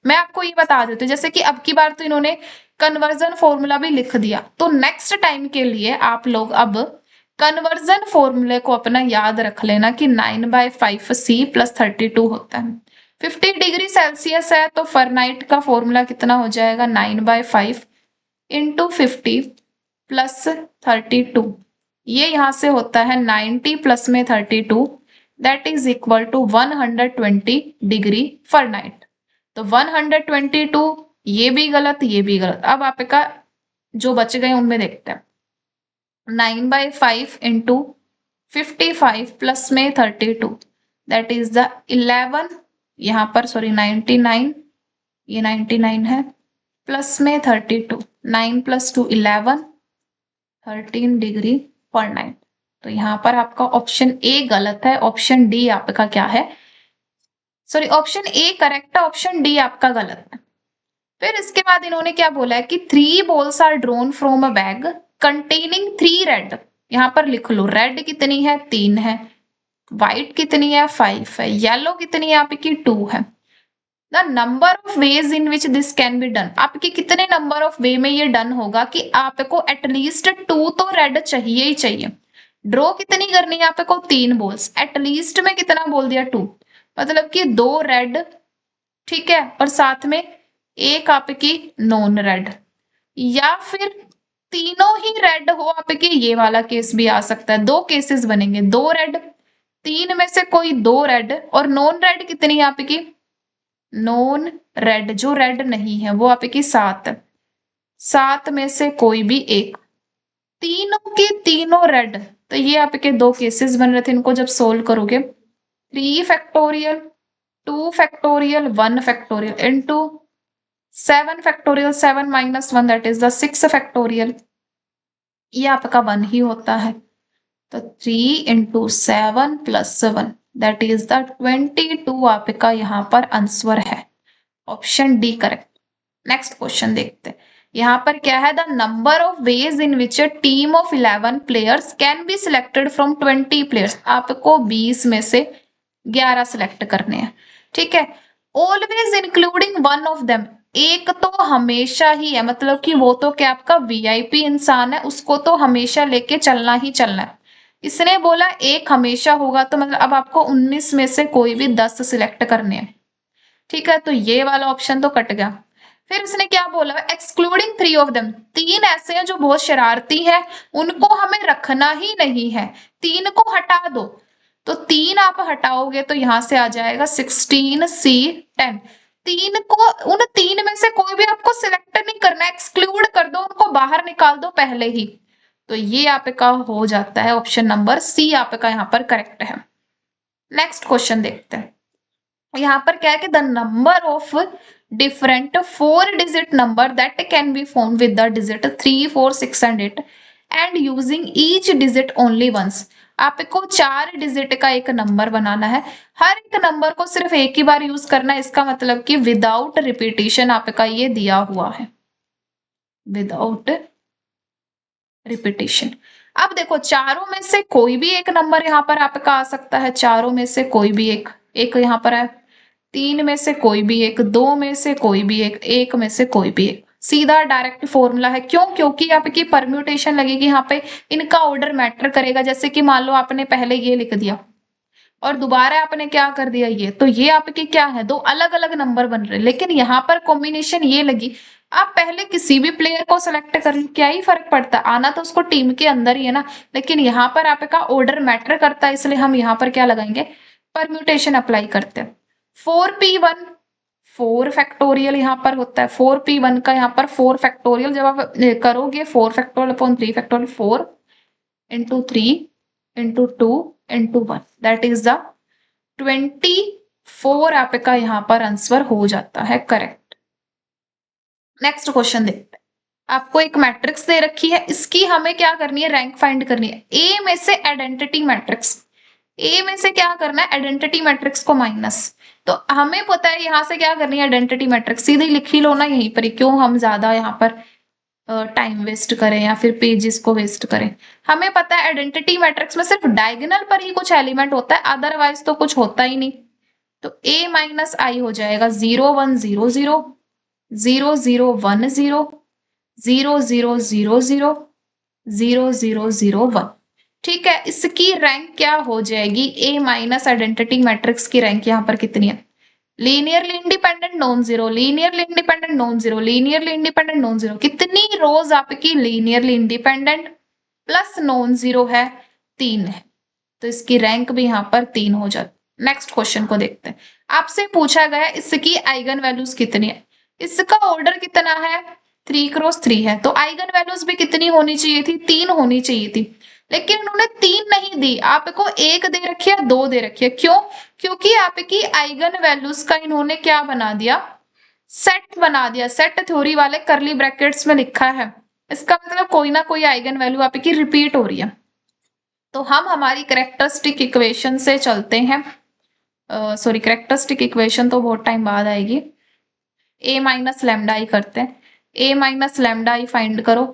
मैं आपको ये बता देती हूँ, जैसे कि अब की बार तो इन्होंने कन्वर्जन फॉर्मूला भी लिख दिया, तो नेक्स्ट टाइम के लिए आप लोग अब कन्वर्जन फॉर्मूले को अपना याद रख लेना कि 9/5 C + 32 होता है। 50 डिग्री सेल्सियस है तो फahrenheit का फॉर्मूला कितना हो जाएगा, 9/5 × 50 + 32। ये यहां से होता है 90 प्लस में 32, that is equal to 120 degree फahrenheit। तो 122, ये भी गलत ये भी गलत। अब आपका जो बच गए उनमें देखते हैं। 9/5 × 55 प्लस में 32, दैट इज द 11, यहाँ पर सॉरी 99, ये 99 है, प्लस में 32, 9 + 2 11, 13 डिग्री फahrenheit। तो यहाँ पर आपका ऑप्शन ए गलत है, ऑप्शन डी आपका क्या है, सॉरी ऑप्शन ए करेक्ट है, ऑप्शन डी आपका गलत है। फिर इसके बाद इन्होंने क्या बोला है कि 3 balls are drawn from a bag containing 3 red. यहाँ पर लिख लो, रेड कितनी है 3 है, व्हाइट कितनी है 5 है, येलो कितनी है आपकी 2 है। The number of ways in which this can be done, आपके कितने नंबर ऑफ वे में ये डन होगा कि आपको एटलीस्ट 2 तो रेड चाहिए ही चाहिए। ड्रॉ कितनी करनी है आपको 3 बॉल्स, एटलीस्ट में कितना बोल दिया 2, मतलब कि 2 रेड, ठीक है, और साथ में एक आपकी नॉन रेड, या फिर तीनों ही रेड हो आपके, ये वाला केस भी आ सकता है। 2 केसेस बनेंगे, 2 रेड, 3 में से कोई 2 रेड, और नॉन रेड कितनी है आपकी, नॉन रेड जो रेड नहीं है वो आपकी 7, 7 में से कोई भी एक, तीनों के तीनों रेड। तो ये आपके 2 केसेस बन रहे थे, इनको जब सोल्व करोगे 3 factorial 2 factorial 1 factorial into 7 factorial 7 - 1 that is the 6 factorial, ये आपका 1 ही होता है। तो 3 × 7 + 1 दैट इज द 22 आपका यहाँ पर आंसर है, option D correct. Next question देखते हैं। यहाँ पर क्या है, the number of ways in which a team of 11 players can be selected from 20 players, आपको 20 में से 11 सिलेक्ट करने हैं, ठीक है। Always including one of them, एक तो हमेशा ही है, मतलब कि वो तो क्या आपका वीआईपी इंसान है, उसको तो हमेशा लेके चलना ही चलना है। इसने बोला एक हमेशा होगा, तो मतलब अब आपको 19 में से कोई भी 10 सिलेक्ट करने हैं, ठीक है। तो ये वाला ऑप्शन तो कट गया। फिर उसने क्या बोला, एक्सक्लूडिंग 3 ऑफ देम, 3 ऐसे हैं जो बहुत शरारती है, उनको हमें रखना ही नहीं है, 3 को हटा दो। तो 3 आप हटाओगे तो यहां से आ जाएगा 16C10। 3 को, उन 3 में से कोई भी आपको सिलेक्ट नहीं करना, एक्सक्लूड कर दो, उनको बाहर निकाल दो पहले ही। तो ये आपका हो जाता है ऑप्शन नंबर सी आपका यहाँ पर करेक्ट है। नेक्स्ट क्वेश्चन देखते हैं। यहाँ पर क्या है कि the number of different 4 digit number that can be found with the digit 3 4 6 and 8 and using each digit only once, आपको 4 डिजिट का एक नंबर बनाना है, हर एक नंबर को सिर्फ एक ही बार यूज करना है, इसका मतलब कि विदाउट रिपीटेशन आपका ये दिया हुआ है, विदाउट रिपीटेशन। अब देखो चारों में से कोई भी एक नंबर यहाँ पर आपका आ सकता है, चारों में से कोई भी एक, एक यहाँ पर है, 3 में से कोई भी एक, 2 में से कोई भी एक, 1 में से कोई भी एक, सीधा डायरेक्ट फॉर्मूला है। क्यों, क्योंकि आपकी परम्यूटेशन लगेगी यहाँ पे, इनका ऑर्डर मैटर करेगा। जैसे कि मान लो आपने पहले ये लिख दिया और दोबारा आपने क्या कर दिया ये, तो ये आपके क्या है, 2 अलग अलग नंबर बन रहे, लेकिन यहाँ पर कॉम्बिनेशन ये लगी, आप पहले किसी भी प्लेयर को सेलेक्ट कर लो, क्या ही फर्क पड़ता, आना तो उसको टीम के अंदर ही है ना, लेकिन यहाँ पर आपका ऑर्डर मैटर करता है, इसलिए हम यहाँ पर क्या लगाएंगे, परम्यूटेशन अप्लाई करते हैं। 4p1 4 फैक्टोरियल यहाँ पर होता है, 4p1 का यहाँ पर 4 फैक्टोरियल जब आप करोगे 4 factorial upon 3 factorial, 4 × 3 × 2 × 1 that is the 24 आपका यहाँ पर आंसर हो जाता है करेक्ट। नेक्स्ट क्वेश्चन देखते हैं। आपको एक मैट्रिक्स दे रखी है, इसकी हमें क्या करनी है, रैंक फाइंड करनी है। ए में से आइडेंटिटी मैट्रिक्स, ए में से क्या करना है, आइडेंटिटी मैट्रिक्स को माइनस। तो हमें पता है यहाँ से क्या करनी है, आइडेंटिटी मैट्रिक्स सीधे लिख ही लो ना यहीं पर, क्यों हम ज्यादा यहाँ पर टाइम वेस्ट करें या फिर पेजेस को वेस्ट करें। हमें पता है आइडेंटिटी मैट्रिक्स में सिर्फ डायगोनल पर ही कुछ एलिमेंट होता है, अदरवाइज तो कुछ होता ही नहीं। तो a माइनस आई हो जाएगा 0 1 0 0 0 0 1 0 0 0 0 0 0 0 0 1। ठीक है, इसकी रैंक क्या हो जाएगी, a माइनस आइडेंटिटी मैट्रिक्स की रैंक यहाँ पर कितनी है, linearly independent non zero, linearly independent non zero, linearly independent non zero. कितनी रोज आपकी linearly independent plus non zero है, 3 है। तो इसकी रैंक भी यहाँ पर 3 हो जाती। नेक्स्ट क्वेश्चन को देखते हैं। आपसे पूछा गया इसकी आइगन वैल्यूज कितनी है, इसका ऑर्डर कितना है, 3 क्रॉस 3 है। तो आइगन वैल्यूज भी कितनी होनी चाहिए थी, 3 होनी चाहिए थी, लेकिन उन्होंने 3 नहीं दी, आपको 1 दे रखी है, 2 दे रखी है। क्यों, क्योंकि आपकी आइगन वैल्यूज का इन्होंने क्या बना दिया, सेट बना दिया। सेट थ्योरी वाले करली ब्रैकेट्स में लिखा है, इसका मतलब कोई ना कोई आइगन वैल्यू आपकी रिपीट हो रही है। तो हम हमारी करेक्टरिस्टिक इक्वेशन से चलते हैं, सॉरी करेक्टरिस्टिक इक्वेशन तो बहुत टाइम बाद आएगी। a माइनस लेमडा आई करते हैं, a minus lambda I find करो,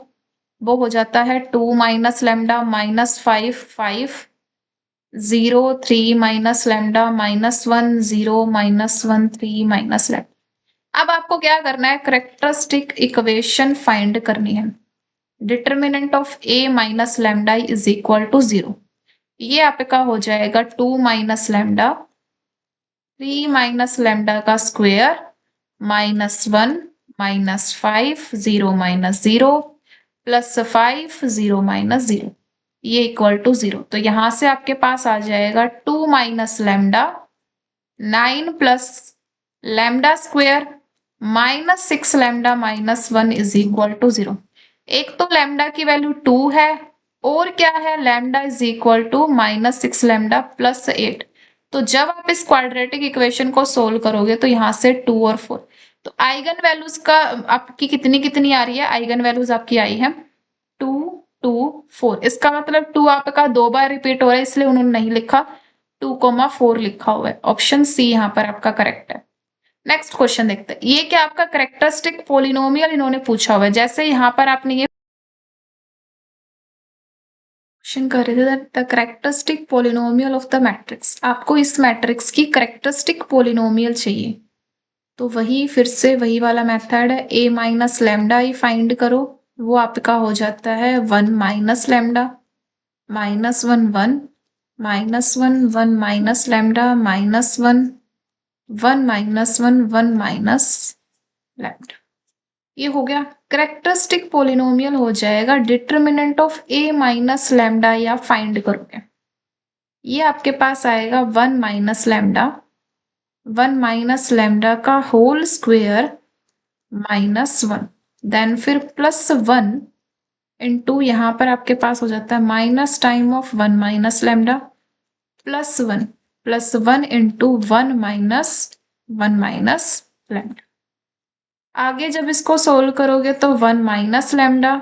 वो हो जाता है 2 minus lambda minus 5 5 0 3 minus lambda minus 1 0 minus 1 3 minus lambda. अब आपको क्या करना है, करेक्टरिस्टिक इक्वेशन फाइंड करनी है। Determinant of a minus lambda is equal to 0। ये आपका हो जाएगा 2 माइनस लेमडा 3 माइनस लेमडा का square minus 1 minus 5 0 minus 0 plus 5 0 minus 0, ये इक्वल टू 0। तो यहां से आपके पास आ जाएगा 2 minus lambda 9 plus lambda square minus 6 lambda minus 1 is equal to 0। एक तो लेमडा की वैल्यू 2 है, और क्या है, lambda is equal to minus 6 lambda plus 8। तो जब आप इस क्वाड्रेटिक इक्वेशन को सोल्व करोगे तो यहाँ से 2 और 4। तो आइगन वैल्यूज का आपकी कितनी कितनी आ रही है, आइगन वैल्यूज आपकी आई है 2 2 4। इसका मतलब 2 आपका 2 बार रिपीट हो रहा है, इसलिए उन्होंने नहीं लिखा, 2,4 लिखा हुआ है। ऑप्शन सी यहाँ पर आपका करेक्ट है। नेक्स्ट क्वेश्चन देखते हैं। ये क्या आपका करेक्टरिस्टिक पोलिनोमियल इन्होंने पूछा हुआ है। जैसे यहाँ पर आपने ये क्वेश्चन कर रहे थे, the characteristic polynomial of the matrix, आपको इस मैट्रिक्स की करेक्टरिस्टिक पोलिनोमियल चाहिए। तो वही फिर से वही वाला मेथड है, a minus lambda he find करो, वो आपका हो जाता है 1 minus lambda minus 1 1 minus 1 1 minus lambda minus 1 1 minus 1 1 minus lambda. ये हो गया करेक्टरिस्टिक पोलिनोमियल, हो जाएगा determinant of a minus lambda या फाइंड करोगे, ये आपके पास आएगा 1 माइनस लेमडा 1 माइनस लेमडा का होल स्क्वायर माइनस 1, देन फिर प्लस 1 इंटू यहाँ पर आपके पास हो जाता है minus time of 1 minus lambda plus 1 into 1 minus lambda. आगे जब इसको सोल्व करोगे तो 1 माइनस लेमडा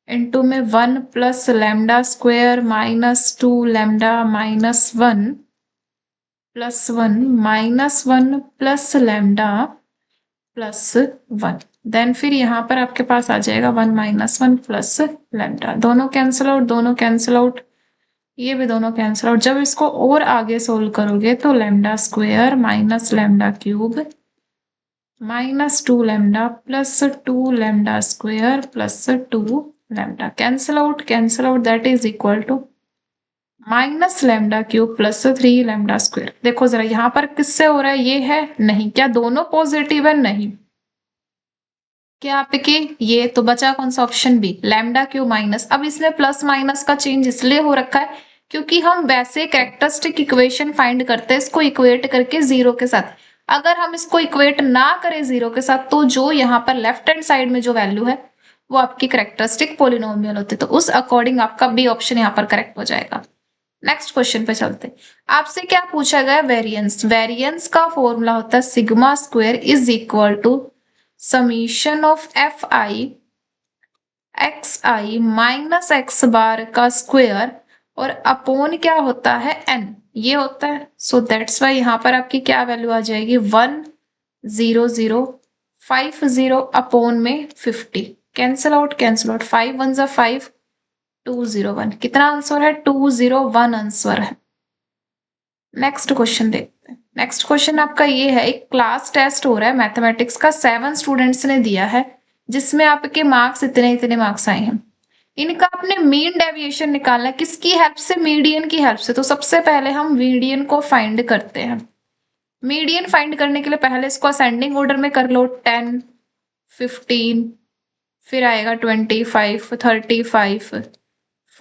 इंटू में 1 plus lambda square minus 2 lambda minus 1 plus 1 minus 1 plus lambda plus 1, then फिर यहाँ पर आपके पास आ जाएगा 1 माइनस 1 प्लस लेमडा। दोनों कैंसिल आउट, दोनों कैंसिल आउट, ये भी दोनों कैंसिल आउट। जब इसको और आगे सोल्व करोगे तो lambda square minus lambda cube minus 2 lambda plus 2 lambda square plus 2 lambda, cancel out, that is equal to minus lambda cube plus 3 lambda square. देखो जरा यहाँ पर किससे हो रहा है, ये है नहीं, क्या दोनों पॉजिटिव है, नहीं, क्या आपके ये तो बचा कौन सा, option B lambda cube minus. अब इसमें प्लस माइनस का चेंज इसलिए हो रखा है क्योंकि हम वैसे कैरेक्टरिस्टिक इक्वेशन फाइंड करते हैं इसको इक्वेट करके जीरो के साथ। अगर हम इसको इक्वेट ना करें जीरो के साथ तो जो यहाँ पर लेफ्ट हैंड साइड में जो वैल्यू है वो आपकी कैरेक्टरिस्टिक पोलिनोमियल होती है, तो उस अकॉर्डिंग आपका बी ऑप्शन यहाँ पर करेक्ट हो जाएगा। नेक्स्ट क्वेश्चन पे चलते हैं। आपसे क्या पूछा गया, वेरिएंस। वेरिएंस का फॉर्मूला होता है sigma square is equal to summation of F I X I minus X bar का स्क्वायर और अपॉन क्या होता है n, ये होता है। सो दैट्स वाई यहाँ पर आपकी क्या वैल्यू आ जाएगी 1050 अपॉन में 50। कैंसिल आउट 5 1 जा 5, 201। कितना आंसर है 201 आंसर है। नेक्स्ट क्वेश्चन देखते हैं। नेक्स्ट क्वेश्चन आपका ये है, एक क्लास टेस्ट हो रहा है मैथमेटिक्स का, 7 स्टूडेंट्स ने दिया है जिसमें आपके मार्क्स इतने इतने मार्क्स आए हैं। इनका अपने मीन डेविएशन निकालना है, किसकी हेल्प से? मीडियन की हेल्प से। तो सबसे पहले हम मीडियन को फाइंड करते हैं। मीडियन फाइंड करने के लिए पहले इसको असेंडिंग ऑर्डर में कर लो, 10 15 फिर आएगा 25 35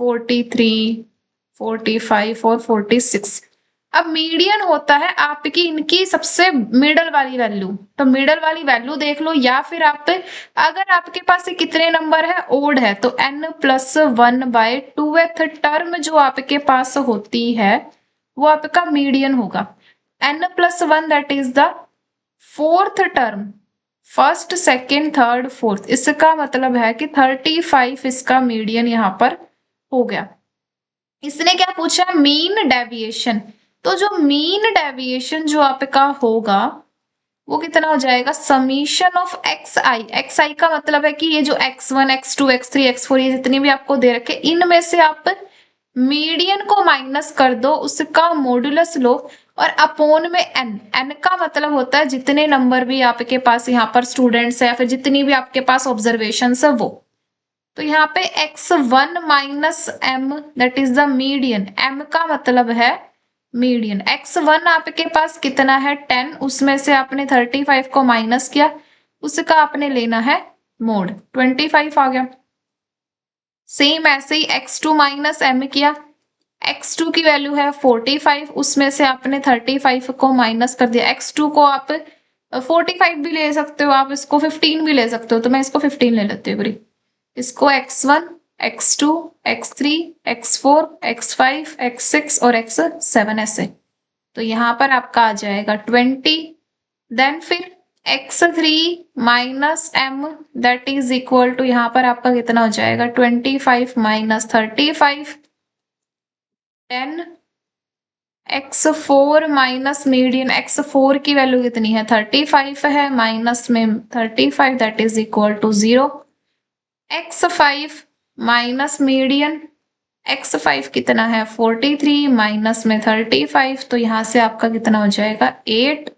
43 45 और 46। अब मीडियन होता है आपकी इनकी सबसे मिडल वाली वैल्यू। तो मिडल वाली वैल्यू देख लो, या फिर आप अगर आपके पास कितने नंबर है, ओड है, तो n+1/2th टर्म जो आपके पास होती है वो आपका मीडियन होगा। n+1 that is the 4th term, first second third fourth. इसका मतलब है कि 35 इसका मीडियन यहाँ पर हो गया। इसने क्या पूछा? Mean deviation. तो जो मीन डेविएशन जो आपका होगा वो कितना हो जाएगा? Summation of xi। xi का मतलब है कि ये जो x1 x2 x3 x4 ये जितनी भी आपको दे रखे, इनमें से आप मीडियन को माइनस कर दो, उसका मॉडुलस लो और अपॉन में n। n का मतलब होता है जितने नंबर भी आपके पास यहाँ पर स्टूडेंट्स है या फिर जितनी भी आपके पास ऑब्जर्वेशंस है वो। तो यहाँ पे x1 minus m that is the median. m का मतलब है मीडियन। x1 आपके पास कितना है 10, उसमें से आपने 35 को माइनस किया, उसका आपने लेना है मोड, 25 आ गया। सेम ऐसे ही x2 माइनस m किया, x2 की वैल्यू है 45, उसमें से आपने 35 को माइनस कर दिया। x2 को आप 45 भी ले सकते हो, आप इसको 15 भी ले सकते हो, तो मैं इसको 15 ले लेती हूँ बुरी। इसको x1 x2 x3 x4 x5 x6 और x7 ऐसे। तो यहाँ पर आपका आ जाएगा 20, देन फिर x3 minus m that is equal to, यहाँ पर आपका कितना हो जाएगा 25 minus 35, 10 x4 minus median. x4 की वैल्यू कितनी है 35 है, माइनस में 35 that is equal to 0। x5 minus median, x5 कितना है 43 माइनस में 35, तो यहां से आपका कितना हो जाएगा 8।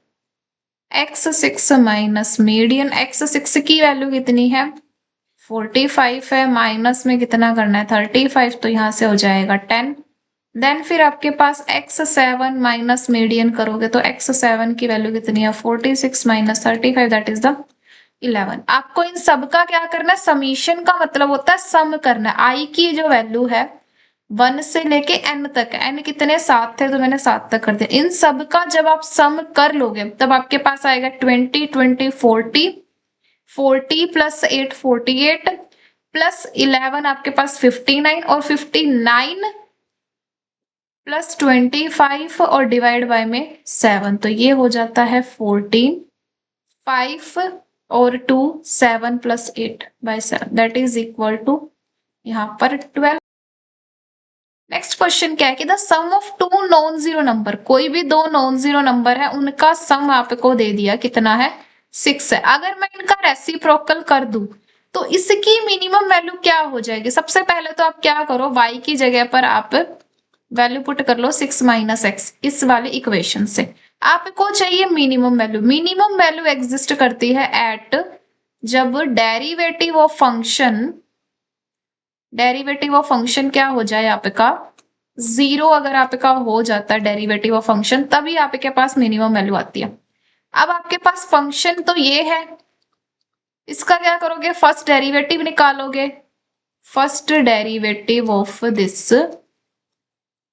x6 माइनस मीडियन, x6 की वैल्यू कितनी है 45 है, माइनस में कितना करना है 35, तो यहां से हो जाएगा 10। देन फिर आपके पास x7 माइनस मीडियन करोगे तो x7 की वैल्यू कितनी है 46 माइनस 35 दैट इज द 11। आपको इन सब का क्या करना है? समीशन का मतलब होता है सम करना है। आई की जो वैल्यू है 1 से लेके n तक, n कितने 7 थे तो मैंने 7 तक कर दिया। इन सब का जब आप सम कर लोगे तब आपके पास आएगा 20 20 40, 40 प्लस 8 48 प्लस 11 आपके पास 59 और 59 प्लस 25 और डिवाइड बाय में 7, तो ये हो जाता है 14, 5 और 2 7 plus 8 by 7 that is equal to यहाँ पर 12। नेक्स्ट क्वेश्चन क्या है कि the sum of two non zero number, कोई भी दो नॉन जीरो नंबर है उनका सम आपको दे दिया कितना है 6 है। अगर मैं इनका रेसिप्रोकल कर दूं तो इसकी मिनिमम वैल्यू क्या हो जाएगी? सबसे पहले तो आप क्या करो, y की जगह पर आप वैल्यू पुट कर लो 6 माइनस एक्स इस वाले इक्वेशन से। आपको चाहिए minimum value. Minimum value exist करती है एट जब डेरिवेटिव ऑफ फंक्शन क्या हो जाए आपका 0। अगर आपका हो जाता है डेरिवेटिव ऑफ फंक्शन तभी आपके पास मिनिमम वैल्यू आती है। अब आपके पास फंक्शन तो ये है, इसका क्या करोगे फर्स्ट डेरिवेटिव निकालोगे, फर्स्ट डेरिवेटिव ऑफ दिस,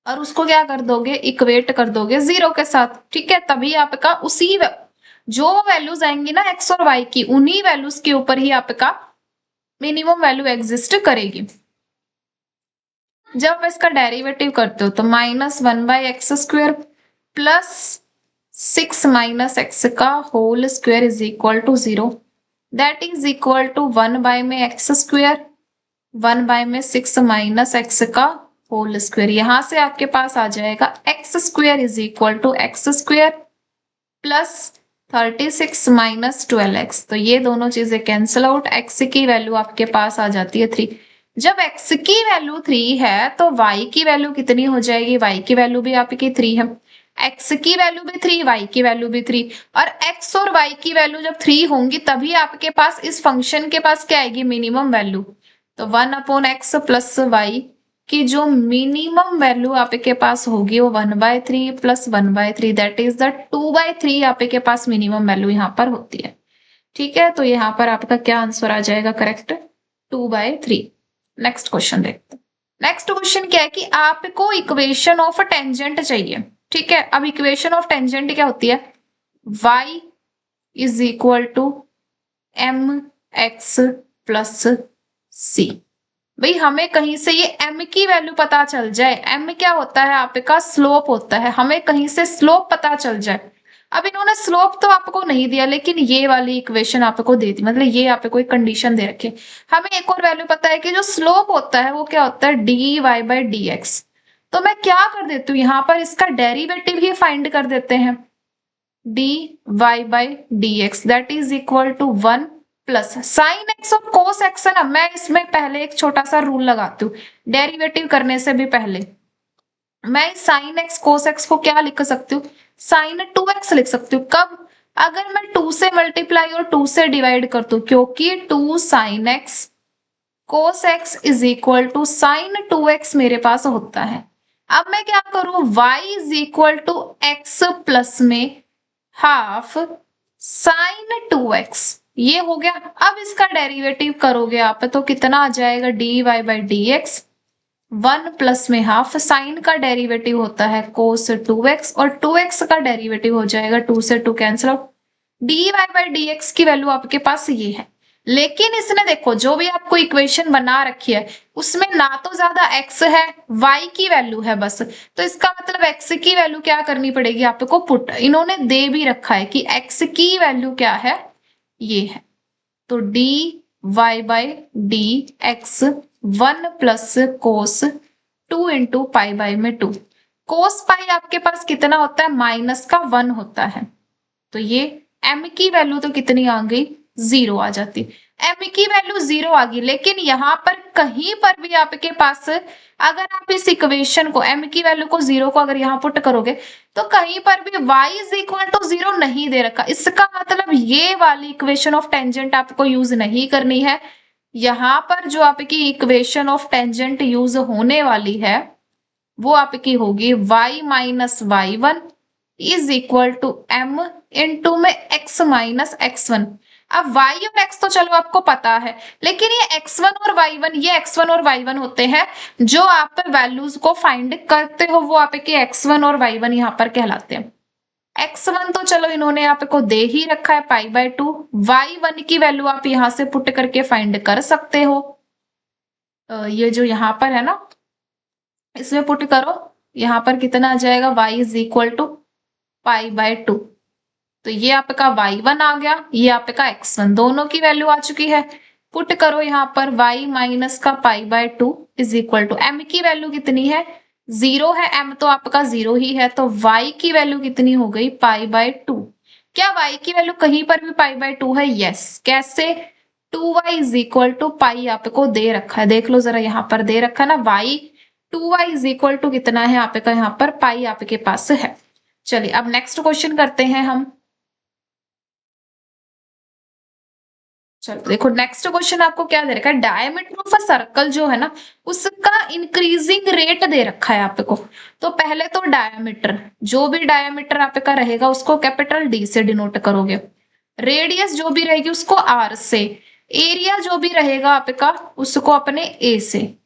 और उसको क्या कर दोगे इक्वेट कर दोगे 0 के साथ। ठीक है, तभी आपका उसी जो वैल्यूज आएंगी ना x और y की, उन्हीं वैल्यूज के ऊपर ही आपका मिनिमम वैल्यू एग्जिस्ट करेगी। जब आप इसका डेरिवेटिव करते हो तो -1/x² प्लस 6 माइनस एक्स का whole square is equal to 0 that is equal to 1 by में x², 1 बाय में 6 माइनस एक्स का होल स्क्वायर। यहां से आपके पास आ जाएगा x square is equal to x square plus 36 minus 12x। तो ये दोनों चीजें कैंसिल आउट, x की वैल्यू आपके पास आ जाती है 3। जब x की वैल्यू 3 है तो y की वैल्यू कितनी हो जाएगी, y की वैल्यू भी आपकी 3 है, x की वैल्यू भी 3, y की वैल्यू भी 3। और x और y की वैल्यू जब 3 होंगी तभी आपके पास इस फंक्शन के पास क्या आएगी, मिनिमम वैल्यू। तो 1/x प्लस y की जो मिनिमम वैल्यू आपके पास होगी वो 1/3 प्लस 1/3 दैट इज द 2/3 आपके पास मिनिमम वैल्यू यहाँ पर होती है। ठीक है, तो यहाँ पर आपका क्या आंसर आ जाएगा करेक्ट, 2/3। नेक्स्ट क्वेश्चन देखते हैं। नेक्स्ट क्वेश्चन क्या है कि आपको इक्वेशन ऑफ टेंजेंट चाहिए। ठीक है, अब इक्वेशन ऑफ टेंजेंट क्या होती है, y is equal to M X plus C. भाई हमें कहीं से ये m की वैल्यू पता चल जाए, m क्या होता है आपका स्लोप होता है, हमें कहीं से स्लोप पता चल जाए। अब इन्होंने स्लोप तो आपको नहीं दिया लेकिन ये वाली इक्वेशन आपको दे दी, मतलब ये आपको एक कंडीशन दे रखी है। हमें एक और वैल्यू पता है कि जो स्लोप होता है वो क्या होता है, dy/dx। तो मैं क्या कर देती हूँ, यहाँ पर इसका डेरिवेटिव ही फाइंड कर देते हैं, dy/dx that is equal to 1 plus sine x और कोस एक्स है ना। मैं इसमें पहले एक छोटा सा रूल लगाती हूँ, डेरिवेटिव करने से भी पहले मैं साइन एक्स कोस एक्स को क्या लिख सकती हूँ, साइन 2x लिख सकती हूँ। कब, अगर मैं 2 से मल्टीप्लाई और 2 से डिवाइड करती हूँ, क्योंकि 2 sine x cos x is equal to sine 2x मेरे पास होता है। अब मैं क्या करूं, y is equal to x plus में हाफ साइन 2x, ये हो गया। अब इसका डेरिवेटिव करोगे आप तो कितना आ जाएगा, dy/dx 1 प्लस में हाफ, साइन का डेरिवेटिव होता है कोस 2x और 2x का डेरिवेटिव हो जाएगा 2 से 2 कैंसिल आउट, dy/dx की वैल्यू आपके पास ये है। लेकिन इसने देखो जो भी आपको इक्वेशन बना रखी है उसमें ना तो ज्यादा x है, y की वैल्यू है बस। तो इसका मतलब x की वैल्यू क्या करनी पड़ेगी आपको, पुट। इन्होंने दे भी रखा है कि x की वैल्यू क्या है, ये है। तो dy/dx 1 plus cos 2 into pi by में 2। कोस पाई आपके पास कितना होता है, माइनस का 1 होता है। तो ये m की वैल्यू तो कितनी आ गई, 0 आ जाती। m की वैल्यू 0 आ गई, लेकिन यहाँ पर कहीं पर भी आपके पास अगर आप इस इक्वेशन को m की वैल्यू को 0 को अगर यहाँ पुट करोगे तो कहीं पर भी y इज इक्वल टू 0 नहीं दे रखा। इसका मतलब ये वाली इक्वेशन ऑफ टेंजेंट आपको यूज नहीं करनी है। यहाँ पर जो आपकी इक्वेशन ऑफ टेंजेंट यूज होने वाली है वो आपकी होगी y-y1 is equal to m into में x माइनस x1। अब y और x तो चलो आपको पता है, लेकिन ये x1 और y1, ये x1 और y1 होते हैं जो आप वैल्यूज को फाइंड करते हो, वो आपके x1 और y1 यहाँ पर कहलाते हैं। x1 तो चलो इन्होंने आपको दे ही रखा है π/2, y1 की वैल्यू आप यहाँ से पुट करके फाइंड कर सकते हो। ये जो यहाँ पर है ना इसमें पुट करो, यहाँ पर कितना आ जाएगा, y इज इक्वल टू π/2। तो ये आपका y1 आ गया, ये आपका x1, दोनों की वैल्यू आ चुकी है। पुट करो यहाँ पर y माइनस का π/2 इज इक्वल टू m की वैल्यू कितनी है, 0 है, m तो आपका 0 ही है, तो y की वैल्यू कितनी हो गई, π/2। क्या y की वैल्यू कहीं पर भी π/2 है, यस। कैसे, 2y इज इक्वल टू पाई आपको दे रखा है, देख लो जरा यहाँ पर दे रखा है ना y, 2y is equal to कितना है आपका, यहाँ पर पाई आपके पास है। चलिए अब नेक्स्ट क्वेश्चन करते हैं हम। चलो देखो नेक्स्ट क्वेश्चन आपको क्या दे रखा है, डायमीटर ऑफ अ सर्कल जो है ना उसका इंक्रीजिंग रेट दे रखा है आपको। तो पहले तो डायमीटर, जो भी डायमीटर आपका रहेगा उसको कैपिटल डी से डिनोट करोगे, रेडियस जो भी रहेगी उसको आर से, एरिया जो भी रहेगा आपका उसको अपने ए से।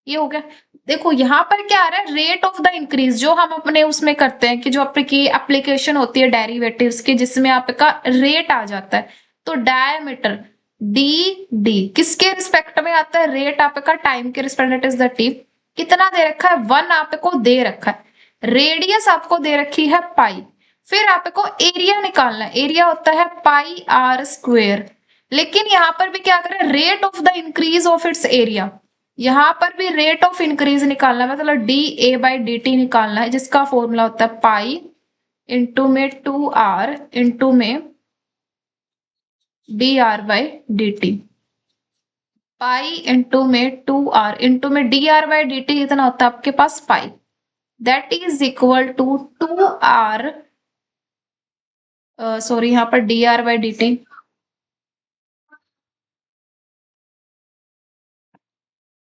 ये हो गया। देखो यहाँ पर क्या आ रहा है, रेट ऑफ द इंक्रीज, जो हम अपने उसमें करते हैं कि जो आपकी एप्लीकेशन होती है डेरिवेटिव्स की जिसमें आपका रेट आ जाता है। तो डायमीटर डी डी किसके रिस्पेक्ट में आता है, रेट आपका टाइम के रिस्पेक्ट इज द टी। कितना दे रखा है, 1 आपको दे रखा है, रेडियस आपको दे रखी है पाई, फिर आपको एरिया निकालना है, एरिया होता है पाई आर स्क्वेयर। लेकिन यहाँ पर भी क्या करें, rate of the increase of its area, यहाँ पर भी रेट ऑफ इंक्रीज निकालना है, मतलब D A by D T निकालना है, जिसका फॉर्मूला होता है पाई इंटू में 2r इंटू में D R by D T. Pi into में 2r इंटू में D R by D T कितना होता है आपके पास pi, that is equal to 2r, sorry यहाँ पर D R by D T,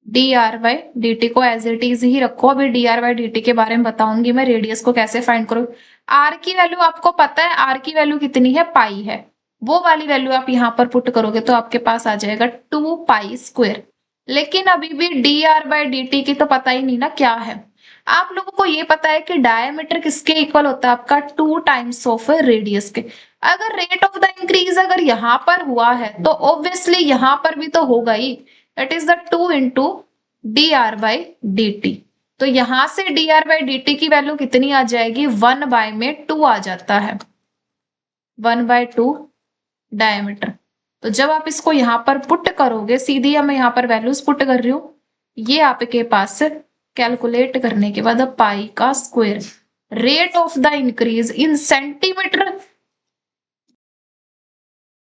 D R by D T को एज इट इज ही रखो। अभी D R by D T के बारे में बताऊंगी मैं, रेडियस को कैसे फाइंड करो। आर की वैल्यू आपको पता है, आर की वैल्यू कितनी है पाई है, वो वाली वैल्यू आप यहाँ पर पुट करोगे तो आपके पास आ जाएगा 2 पाई स्क्वायर। लेकिन अभी भी D R by D T की तो पता ही नहीं ना क्या है। आप लोगों को ये पता है कि डायमीटर किसके इक्वल होता है आपका 2 टाइम्स ऑफ रेडियस के। अगर रेट ऑफ द इंक्रीज अगर यहाँ पर हुआ है तो ऑब्वियसली यहाँ पर भी तो होगा ही, that is the 2 into D R by D T. तो यहां से D R by D T की वैल्यू कितनी आ जाएगी, 1 बाय में 2 आ जाता है, 1/2 डायमीटर। तो जब आप इसको यहां पर पुट करोगे, सीधी मैं यहां पर वैल्यूज पुट कर रही हूं, ये आपके पास कैलकुलेट करने के बाद पाई का square, rate of the increase in centimetre.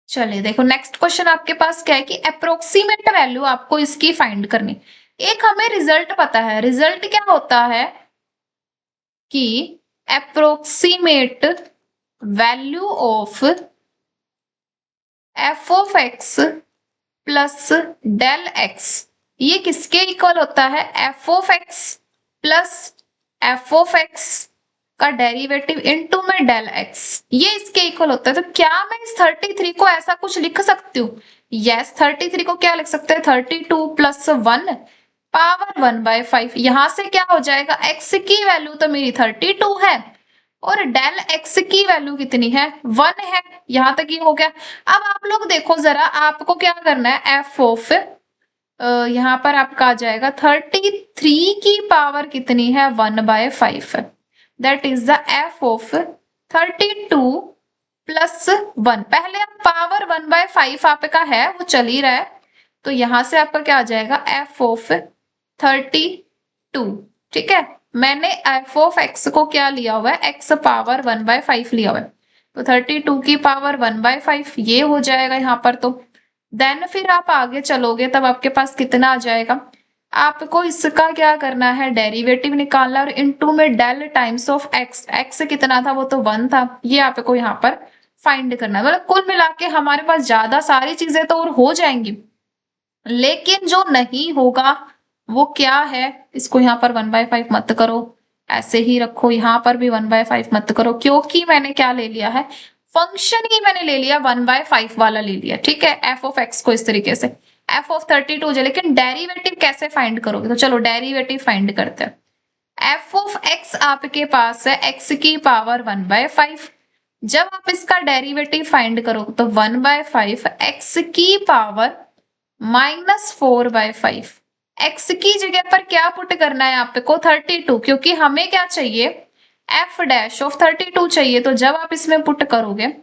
चलिए देखो नेक्स्ट क्वेश्चन आपके पास क्या है कि अप्रोक्सीमेट वैल्यू आपको इसकी फाइंड करनी। एक हमें रिजल्ट पता है, रिजल्ट क्या होता है कि approximate value of f of x plus del x, ये किसके इक्वल होता है, f of x plus f of x का डेरिवेटिव इनटू में डेल एक्स, ये इसके इक्वल होता है। तो क्या मैं इस 33 को ऐसा कुछ लिख सकती हूँ, यस 33 को क्या लिख सकते हैं, 32 प्लस 1 पावर 1/5। यहां से क्या हो जाएगा, x की वैल्यू तो मेरी 32 है और डेल x की वैल्यू कितनी है, 1 है। यहां तक ये हो गया। अब आप लोग देखो जरा, आपको क्या करना है, एफ ऑफ यहाँ पर आपका आ जाएगा 33 की पावर कितनी है, 1/5, that is the F of 32 plus 1। पहले आप पावर 1/5 आपका है वो चल ही रहा है, तो यहां से आपका क्या आ जाएगा, एफ ऑफ 32। ठीक है, मैंने एफ ऑफ एक्स को क्या लिया हुआ है, एक्स पावर 1/5 लिया हुआ है, तो 32 की पावर 1/5 ये हो जाएगा यहाँ पर। तो देन फिर आप आगे चलोगे तब आपके पास कितना आ जाएगा, आपको इसका क्या करना है, डेरिवेटिव निकालना, और इनटू में del times of x, x कितना था वो तो 1 था, ये आपको यहाँ पर फाइंड करना है। मतलब कुल मिला के हमारे पास ज्यादा सारी चीजें तो और हो जाएंगी, लेकिन जो नहीं होगा वो क्या है, इसको यहाँ पर 1/5 मत करो, ऐसे ही रखो, यहाँ पर भी 1/5 मत करो, क्योंकि मैंने क्या ले लिया है, फंक्शन ही मैंने ले लिया 1/5 वाला ले लिया। ठीक है, एफ ऑफ एक्स को इस तरीके से एफ ऑफ 32 जो, लेकिन डेरिवेटिव कैसे फाइंड करोगे, तो चलो डेरिवेटिव फाइंड करते हैं। एफ ऑफ एक्स आपके पास है एक्स की पावर 1/5, जब आप इसका डेरिवेटिव फाइंड करोगे तो 1/5 एक्स की पावर -4/5, एक्स की जगह पर क्या पुट करना है आपको, 32, क्योंकि हमें क्या चाहिए, एफ डैश ऑफ 32 चाहिए। तो जब आप इसमें पुट करोगे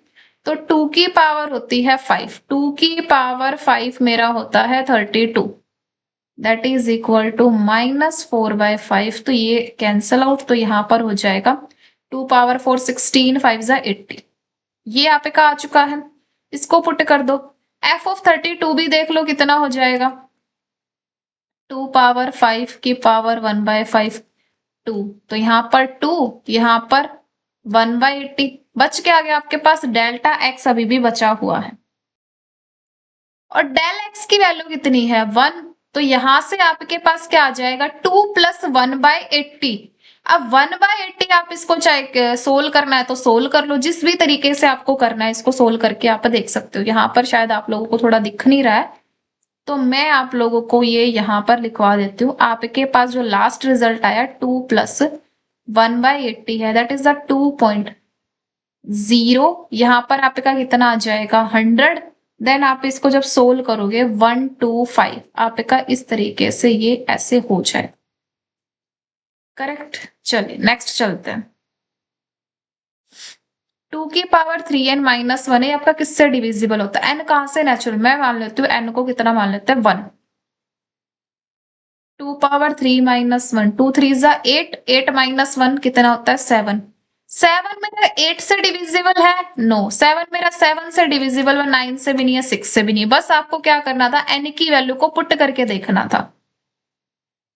तो 2 की पावर होती है 5, 2 की पावर 5 मेरा होता है 32, दैट इज इक्वल टू -4/5। तो ये कैंसल आउट, तो यहाँ पर हो जाएगा 2 पावर 4 16, 5 80, ये आपका आ चुका है। इसको पुट कर दो, एफ ऑफ 32 भी देख लो कितना हो जाएगा, 2 पावर 5 की पावर 1/5 2, तो यहाँ पर 2, यहाँ पर 1/80, बच के आ गया आपके पास डेल्टा एक्स अभी भी बचा हुआ है, और डेल एक्स की वैल्यू कितनी है 1, तो यहां से आपके पास क्या आ जाएगा 2 प्लस 1/80। अब 1/80 आप इसको चाहे सोल्व करना है तो सोल्व कर लो, जिस भी तरीके से आपको करना है इसको सोल्व करके आप देख सकते हो। यहाँ पर शायद आप लोगों को थोड़ा दिख नहीं रहा है, तो मैं आप लोगों को ये यहाँ पर लिखवा देती हूँ। आपके पास जो लास्ट रिजल्ट आया 2 प्लस 1/80 है, दैट इज द 2.0, यहाँ पर आपका कितना आ जाएगा 100। देन आप इसको जब सोल्व करोगे 125 आपका इस तरीके से ये ऐसे हो जाए, करेक्ट। चलिए नेक्स्ट चलते हैं। 2 की पावर 3n माइनस 1 आपका किससे डिविजिबल होता है, n कहां से, नेचुरल, मैं मान लेती हूँ n को कितना मान लेते हैं 1। 2 पावर 3 माइनस 1, 2 3 जा 8, 8 माइनस 1 कितना होता है 7। 7 मेरा 8 से डिविजिबल है? नो। 7 मेरा 7 से डिविजिबल है, 9 से भी नहीं है, 6 से भी नहीं है। बस आपको क्या करना था, n की वैल्यू को पुट करके देखना था।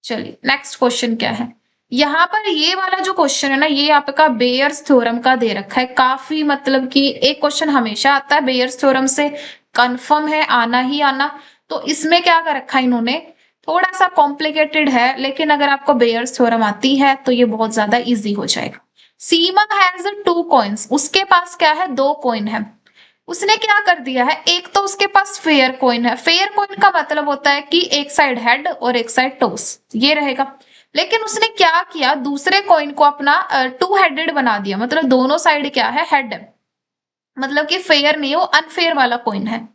चलिए नेक्स्ट क्वेश्चन क्या है, यहाँ पर ये वाला जो क्वेश्चन है ना, ये आपका बेयर्स थ्योरम का दे रखा है। काफी मतलब कि एक क्वेश्चन हमेशा आता है बेयर्स थ्योरम से, कंफर्म है आना ही आना। तो इसमें क्या कर रखा है इन्होंने, थोड़ा सा कॉम्प्लिकेटेड है, लेकिन अगर आपको बेयर्स थ्योरम आती है तो ये बहुत ज्यादा इजी हो जाएगा। सीमा हैज 2 कॉइन्स, उसके पास क्या है, 2 कॉइन है। उसने क्या कर दिया है, एक तो उसके पास फेयर कॉइन है। फेयर कॉइन का मतलब होता है कि एक साइड हेड और एक साइड टोस, ये रहेगा। लेकिन उसने क्या किया, दूसरे कॉइन को अपना 2 हेडेड बना दिया, मतलब दोनों साइड क्या है, हेड है। मतलब कि फेयर नहीं, वो अनफेयर वाला कॉइन है।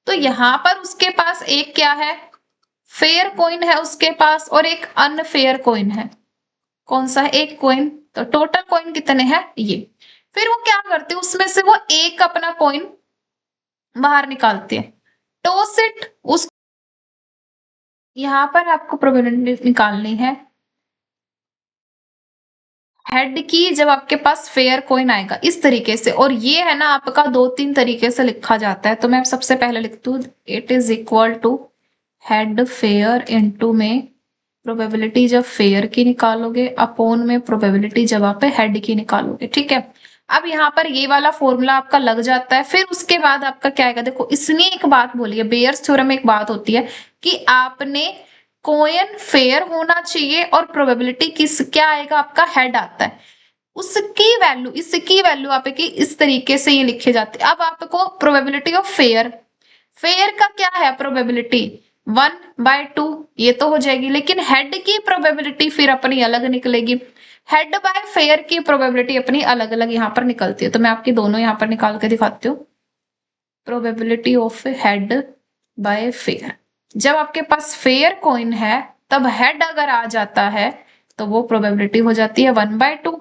तो यहां पर उसके पास एक क्या है, फेयर कॉइन है उसके पास, और एक अनफेयर कॉइन है। कौन सा है, एक कॉइन। तो टोटल कॉइन कितने हैं, ये। फिर वो क्या करते हैं, उसमें से वो एक अपना कॉइन बाहर निकालते हैं, टॉस इट। उस यहाँ पर आपको प्रोबेबिलिटी निकालनी है हेड की, जब आपके पास फेयर कॉइन आएगा इस तरीके से। और ये है ना आपका 2-3 तरीके से लिखा जाता है, तो मैं सबसे पहले लिखती हूँ, it is equal to head fair into में प्रोबेबिलिटी जब फेयर की निकालोगे, अपोन में प्रोबेबिलिटी जब आप हेड की निकालोगे, ठीक है। अब यहाँ पर ये वाला फॉर्मूला आपका लग जाता है। फिर उसके बाद आपका क्या आएगा, देखो इसने एक बात बोली है, बेयर्स थ्योरम में एक बात होती है कि आपने कॉइन फेयर होना चाहिए और प्रोबेबिलिटी किस क्या आएगा, आपका हेड आता है। उसकी वैल्यू, इसकी वैल्यू आपकी इस तरीके से ये लिखे जाते हैं। अब आपको प्रोबेबिलिटी ऑफ फेयर, फेयर का क्या है प्रोबेबिलिटी, 1/2, ये तो हो जाएगी। लेकिन हेड की प्रोबेबिलिटी फिर अपनी अलग निकलेगी। हेड बाय फेयर की प्रोबेबिलिटी अपनी अलग अलग यहाँ पर निकलती है। तो मैं आपकी दोनों यहाँ पर निकाल के दिखाती हूँ। Probability of head bye fair, जब आपके पास फेयर कॉइन है तब हेड अगर आ जाता है तो वो प्रोबेबिलिटी हो जाती है 1/2।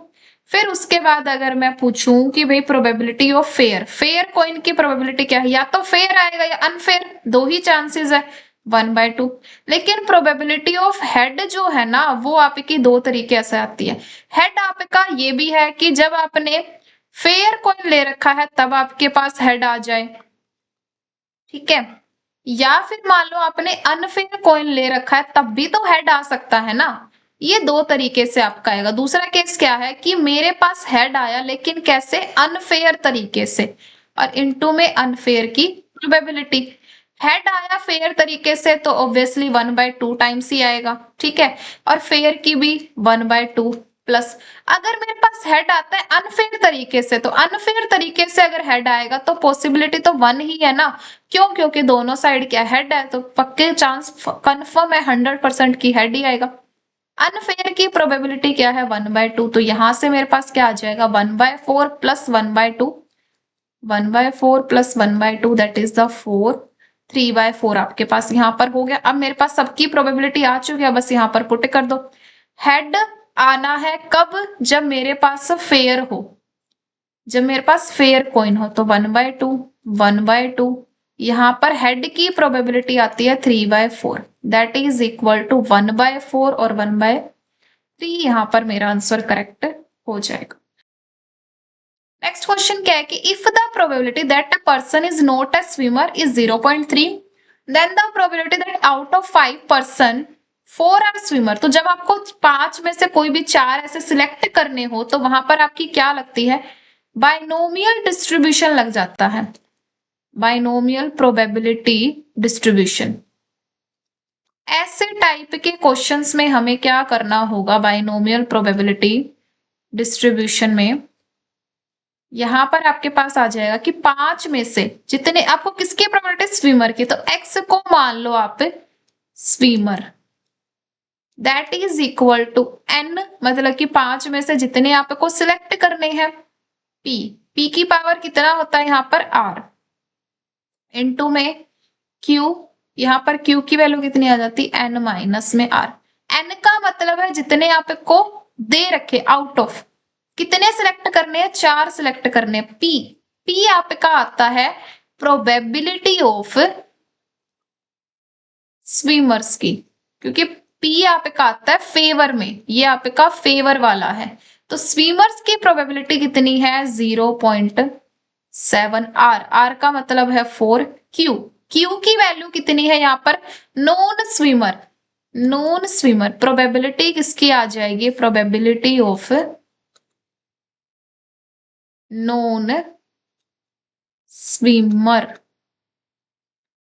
फिर उसके बाद अगर मैं पूछूं कि भाई probability of fair, fair coin की प्रोबेबिलिटी क्या है, या तो फेयर आएगा या अनफेयर, दो ही चांसेस है, 1/2। लेकिन प्रोबेबिलिटी ऑफ हेड जो है ना, वो आपकी दो तरीके से आती है। हेड आपका ये भी है कि जब आपने फेयर कॉइन ले रखा है तब आपके पास हेड आ जाए, ठीक है। या फिर मान लो आपने अनफेयर कॉइन ले रखा है तब भी तो हेड आ सकता है ना। ये दो तरीके से आपका आएगा। दूसरा केस क्या है कि मेरे पास हेड आया, लेकिन कैसे, अनफेयर तरीके से, और इनटू में अनफेयर की प्रोबेबिलिटी। हेड आया फेयर तरीके से तो ऑब्वियसली 1/2 टाइम्स ही आएगा, ठीक है। और फेयर की भी 1/2 प्लस। अगर मेरे पास हेड आता है अनफेयर तरीके से, तो अनफेयर तरीके से अगर हेड आएगा तो पॉसिबिलिटी तो 1 ही है ना। क्यों, क्योंकि दोनों साइड क्या हेड है, तो पक्के चांस कंफर्म है 100% की हेड ही आएगा। अनफेयर की प्रोबेबिलिटी क्या है, 1/2। तो यहां से मेरे पास क्या आ जाएगा, 1/4 plus 1/2, 1/4 plus 1/2 that is the 4, 3/4 आपके पास यहाँ पर हो गया। अब मेरे पास सबकी प्रोबेबिलिटी आ चुकी है, बस यहाँ पर पुट कर दो। हेड आना है कब, जब मेरे पास फेयर हो, जब मेरे पास फेयर कॉइन हो, तो 1/2, 1/2। यहाँ पर हेड की प्रोबेबिलिटी आती है 3/4, दैट इज इक्वल टू 1/4 और 1/3। यहाँ पर मेरा आंसर करेक्ट हो जाएगा। नेक्स्ट क्वेश्चन क्या है कि if the probability that a person is not a swimmer is 0.3, then the probability that out of 5 person 4 are swimmer. तो जब आपको 5 में से कोई भी 4 ऐसे सिलेक्ट करने हो तो वहां पर आपकी क्या लगती है, बाइनोमियल डिस्ट्रीब्यूशन लग जाता है, बाइनोमियल प्रोबेबिलिटी डिस्ट्रीब्यूशन। ऐसे टाइप के क्वेश्चंस में हमें क्या करना होगा, बाइनोमियल प्रोबेबिलिटी डिस्ट्रीब्यूशन में यहां पर आपके पास आ जाएगा कि 5 में से जितने आपको किसकी प्रोबेबिलिटी, स्विमर की, तो एक्स को मान लो आप swimmer, that is equal to n, मतलब कि 5 में से जितने आपको सिलेक्ट करने हैं, पी, पी की पावर कितना होता है यहाँ पर आर, इनटू में क्यू, यहाँ पर क्यू की वैल्यू कितनी आ जाती है, एन माइनस में आर। एन का मतलब है जितने आपको दे रखे आउट ऑफ, कितने सिलेक्ट करने हैं, 4 सिलेक्ट करने। पी, पी आपका आता है प्रोबेबिलिटी ऑफ स्विमर्स की, क्योंकि पी आपका आता है फेवर में, ये आपका फेवर वाला है। तो स्विमर्स की प्रोबेबिलिटी कितनी है 0.7। आर, आर का मतलब है 4। क्यू, क्यू की वैल्यू कितनी है यहाँ पर, non swimmer, non swimmer probability किसकी आ जाएगी, प्रोबेबिलिटी ऑफ नॉन स्विमर।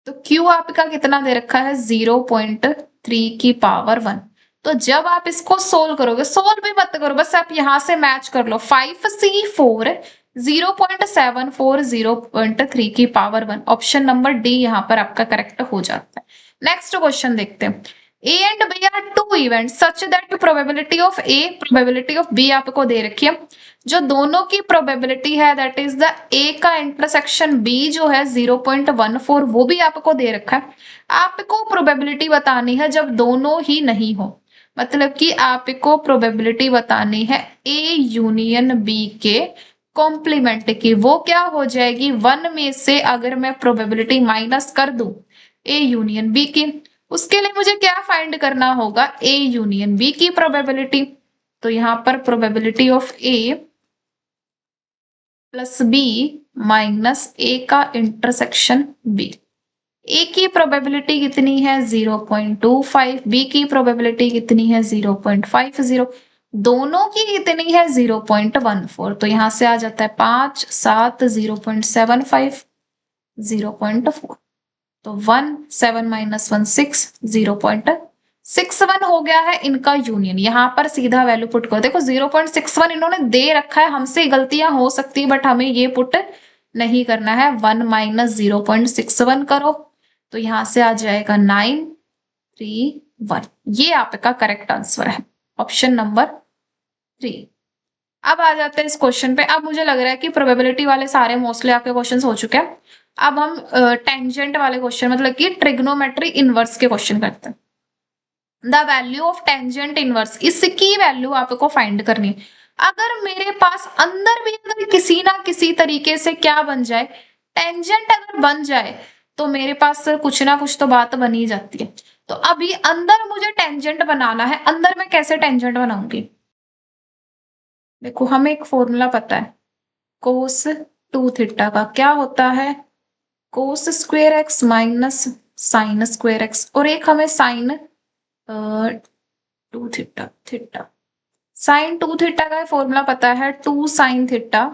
तो Q आपका कितना दे रखा है 0.3 की पावर 1। तो जब आप इसको सोल्व करोगे, सोल्व भी मत करो, बस आप यहां से मैच कर लो, 5C4 0.74 0.3 की पावर 1। ऑप्शन नंबर डी यहाँ पर आपका करेक्ट हो जाता है। नेक्स्ट क्वेश्चन देखते हैं। A and B are two event such that probability of A probability of B आपको दे रखी है। जो दोनों की प्रोबेबिलिटी है दैट इज द A का इंटरसेक्शन B जो है 0.14, वो भी आपको दे रखा है। आपको प्रोबेबिलिटी बतानी है जब दोनों ही नहीं हो, मतलब कि आपको प्रोबेबिलिटी बतानी है A यूनियन B के कॉम्प्लीमेंट की। वो क्या हो जाएगी, 1 में से अगर मैं प्रोबेबिलिटी माइनस कर दूं A यूनियन B की, उसके लिए मुझे क्या फाइंड करना होगा, A यूनियन B की प्रोबेबिलिटी। तो यहां पर probability of A plus B minus A का इंटरसेक्शन B। A की प्रोबेबिलिटी कितनी है 0.25, B की प्रोबेबिलिटी कितनी है 0.50, दोनों की कितनी है 0.14। तो यहां से आ जाता है 5 7 0.75 0.4। तो 1 7 माइनस 1 6 0.61 हो गया है इनका यूनियन। यहां पर सीधा वैल्यू पुट करो, देखो 0.61 इन्होंने दे रखा है, हमसे गलतियां हो सकती है बट हमें ये पुट नहीं करना है। 1 माइनस 0.61 करो तो यहां से आ जाएगा 931। ये आपका करेक्ट आंसर है, ऑप्शन नंबर 3। अब आ जाते हैं इस क्वेश्चन पे। अब मुझे लग रहा है कि प्रोबेबिलिटी वाले सारे मोस्टली आपके क्वेश्चंस हो चुके हैं। अब हम टेंजेंट वाले क्वेश्चन, मतलब कि ट्रिग्नोमेट्री इनवर्स के क्वेश्चन करते हैं। The value of tangent inverse, इसकी वैल्यू आपको फाइंड करनी है। अगर मेरे पास अंदर भी अगर किसी ना किसी तरीके से क्या बन जाए, टेंजेंट अगर बन जाए, तो मेरे पास कुछ ना कुछ तो बात बन ही जाती है। तो अभी अंदर मुझे टेंजेंट बनाना है, अंदर मैं कैसे टेंजेंट बनाऊंगी, देखो हमें एक फॉर्मूला पता है कोस 2 थीटा का, क्या होता है cos square x minus sine square x, और एक हमें sine 2 theta, theta sine 2 theta का फॉर्मूला पता है 2 साइन थीटा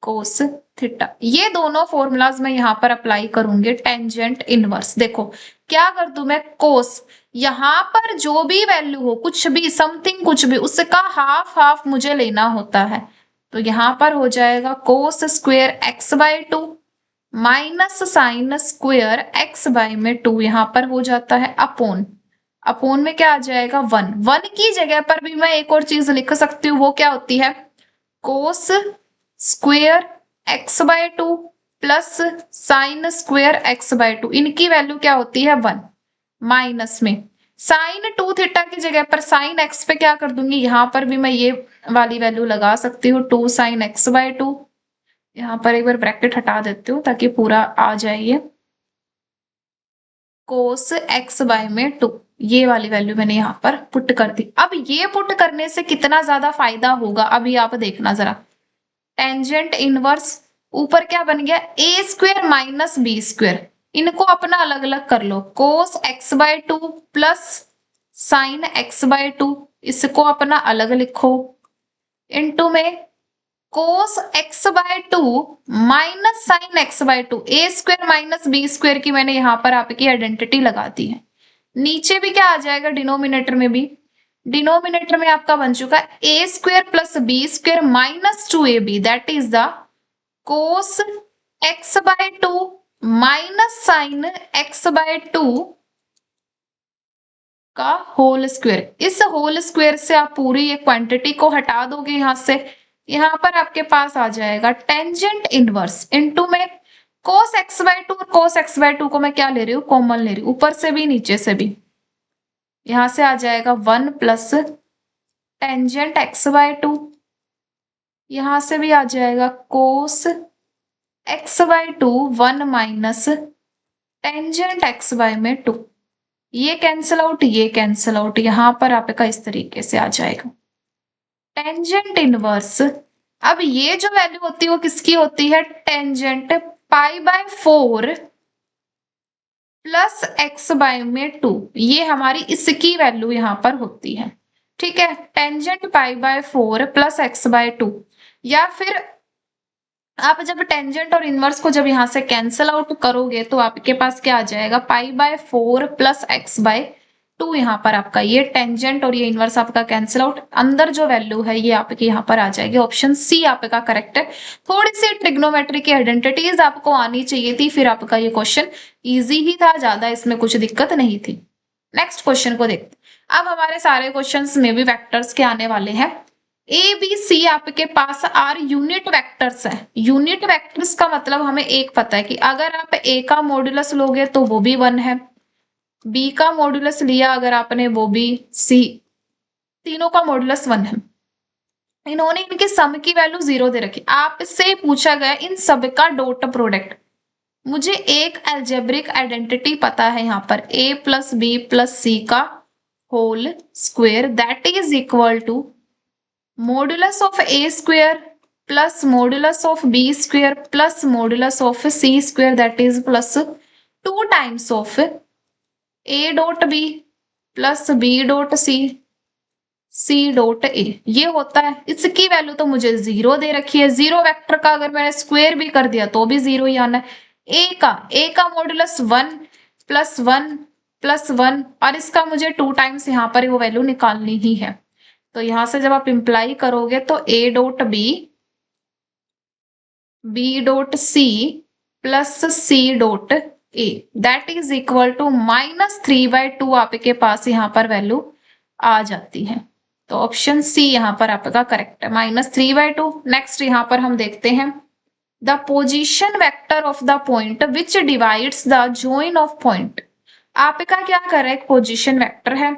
कोस थीटा। ये दोनों फॉर्मूलाज मैं यहाँ पर अप्लाई करूंगी टेंजेंट इनवर्स। देखो क्या कर दूं मैं, कोस यहाँ पर जो भी वैल्यू हो, कुछ भी समथिंग कुछ भी, उसका हाफ हाफ मुझे लेना होता है। तो यहाँ पर हो जाएगा cos square x by 2 minus sine square x by में 2, यहाँ पर हो जाता है अपोन, अपोन में क्या आ जाएगा 1। 1 की जगह पर भी मैं एक और चीज लिख सकती हूँ, वो क्या होती है cos square x by 2 plus sine square x by 2, इनकी वैल्यू क्या होती है 1, माइनस में साइन 2 थीटा की जगह पर साइन एक्स पे क्या कर दूंगी, यहां पर भी मैं ये वाली वैल्यू लगा सकती हूँ 2 साइन एक्स बाय 2। यहाँ पर एक बार ब्रैकेट हटा देती हूँ ताकि पूरा आ जाए ये, कोस एक्स बाय में 2, ये वाली वैल्यू मैंने यहाँ पर पुट कर दी। अब ये पुट करने से कितना ज्यादा फायदा होगा अभी आप देखना जरा, टेंजेंट इनवर्स ऊपर क्या बन गया A square minus B square, इनको अपना अलग अलग कर लो, cos x by 2 plus sine X by 2, इसको अपना अलग लिखो, इनटू में cos x by 2 minus sine X by 2, A square minus B square की मैंने यहां पर आपकी आइडेंटिटी लगा दी है। नीचे भी क्या आ जाएगा डिनोमिनेटर में भी, डिनोमिनेटर में आपका बन चुका है A square plus B square minus 2ab, that is the cos x by 2 minus sine X by 2 का होल स्क्वायर। इस होल स्क्वायर से आप पूरी ये क्वांटिटी को हटा दोगे यहां से, यहां पर आपके पास आ जाएगा टेंजेंट इनवर्स इनटू में cos x by 2, cos x by 2 को मैं क्या ले रही हूँ कॉमन ले रही हूँ, ऊपर से भी नीचे से भी, यहां से आ जाएगा 1 प्लस टेंजेंट एक्स बाय 2, यहां से भी आ जाएगा cos x by 2 1 minus tangent x by में 2। ये कैंसिल आउट, ये कैंसिल आउट, यहां पर आपका इस तरीके से आ जाएगा टेंजेंट इनवर्स। अब ये जो वैल्यू होती है वो किसकी होती है, टेंजेंट π/4 प्लस x/2, ये हमारी इसकी वैल्यू यहां पर होती है। ठीक है, टेंजेंट π/4 प्लस x/2, या फिर आप जब टेंजेंट और इनवर्स को जब यहां से कैंसिल आउट करोगे तो आपके पास क्या आ जाएगा, π/4 प्लस x/2, यहाँ पर आपका ये टेंजेंट और ये इनवर्स आपका कैंसिल आउट, अंदर जो वैल्यू है ये आपकी यहाँ पर आ जाएगी, ऑप्शन सी आपका करेक्ट है। थोड़ी सी ट्रिग्नोमेट्री की आइडेंटिटीज आपको आनी चाहिए थी, फिर आपका ये क्वेश्चन इजी ही था, ज्यादा इसमें कुछ दिक्कत नहीं थी। नेक्स्ट क्वेश्चन को देखते, अब हमारे सारे क्वेश्चन में भी वेक्टर्स के आने वाले हैं। ए बी सी आपके पास आर यूनिट वेक्टर्स है। यूनिट वेक्टर्स का मतलब हमें एक पता है कि अगर आप ए का मॉड्यूलस लोगे तो वो भी 1 है, बी का मॉड्यूलस लिया अगर आपने वो भी, सी, तीनों का मॉड्यूलस 1 है। इन्होंने इनके सम की वैल्यू 0 दे रखी, आपसे पूछा गया इन सब का डॉट प्रोडक्ट। मुझे एक एल्जेब्रिक आइडेंटिटी पता है यहाँ पर, a plus b plus c का whole square that is equal to modulus of a square plus modulus of b square plus modulus of c square that is plus 2 times of a dot b plus b dot c, c dot a, ये होता है। इसकी value तो मुझे 0 दे रखी है, 0 vector का अगर मैंने स्क्वायर भी कर दिया तो भी 0 ही आना है। ए का मॉड्यूलस 1 प्लस 1 प्लस 1, और इसका मुझे 2 टाइम्स यहाँ पर वो वैल्यू निकालनी ही है। तो यहां से जब आप इंप्लाई करोगे तो a dot b, b dot c plus c dot a that is equal to -3/2 आपके पास यहाँ पर वैल्यू आ जाती है। तो ऑप्शन सी यहाँ पर आपका करेक्ट है, -3/2। नेक्स्ट यहाँ पर हम देखते हैं the position vector of the point which divides the join of point. आपका क्या कर रहा है, एक पोजिशन वेक्टर है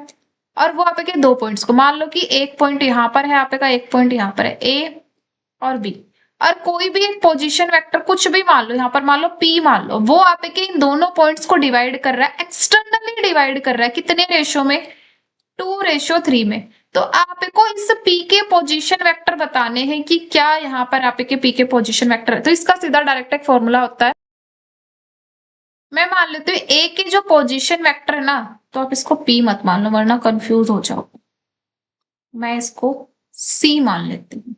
और वो आपके दो पॉइंट्स को, मान लो कि एक पॉइंट यहाँ पर है आपका, एक पॉइंट यहाँ पर है, ए और बी, और कोई भी एक पोजीशन वेक्टर कुछ भी मान लो, यहाँ पर मान लो पी मान लो, वो आपके इन दोनों पॉइंट्स को डिवाइड कर रहा है, एक्सटर्नली डिवाइड कर रहा है, कितने रेशो में, 2:3 में। तो आपको इस पी के पोजीशन वेक्टर बताने हैं कि क्या यहाँ पर आपके पी के पोजीशन वेक्टर है। तो इसका सीधा डायरेक्ट एक फॉर्मूला होता है, मैं मान लेती हूँ ए के जो पोजीशन वेक्टर है ना, तो आप इसको पी मत मान लो वरना कंफ्यूज हो जाओ, मैं इसको सी मान लेती हूँ।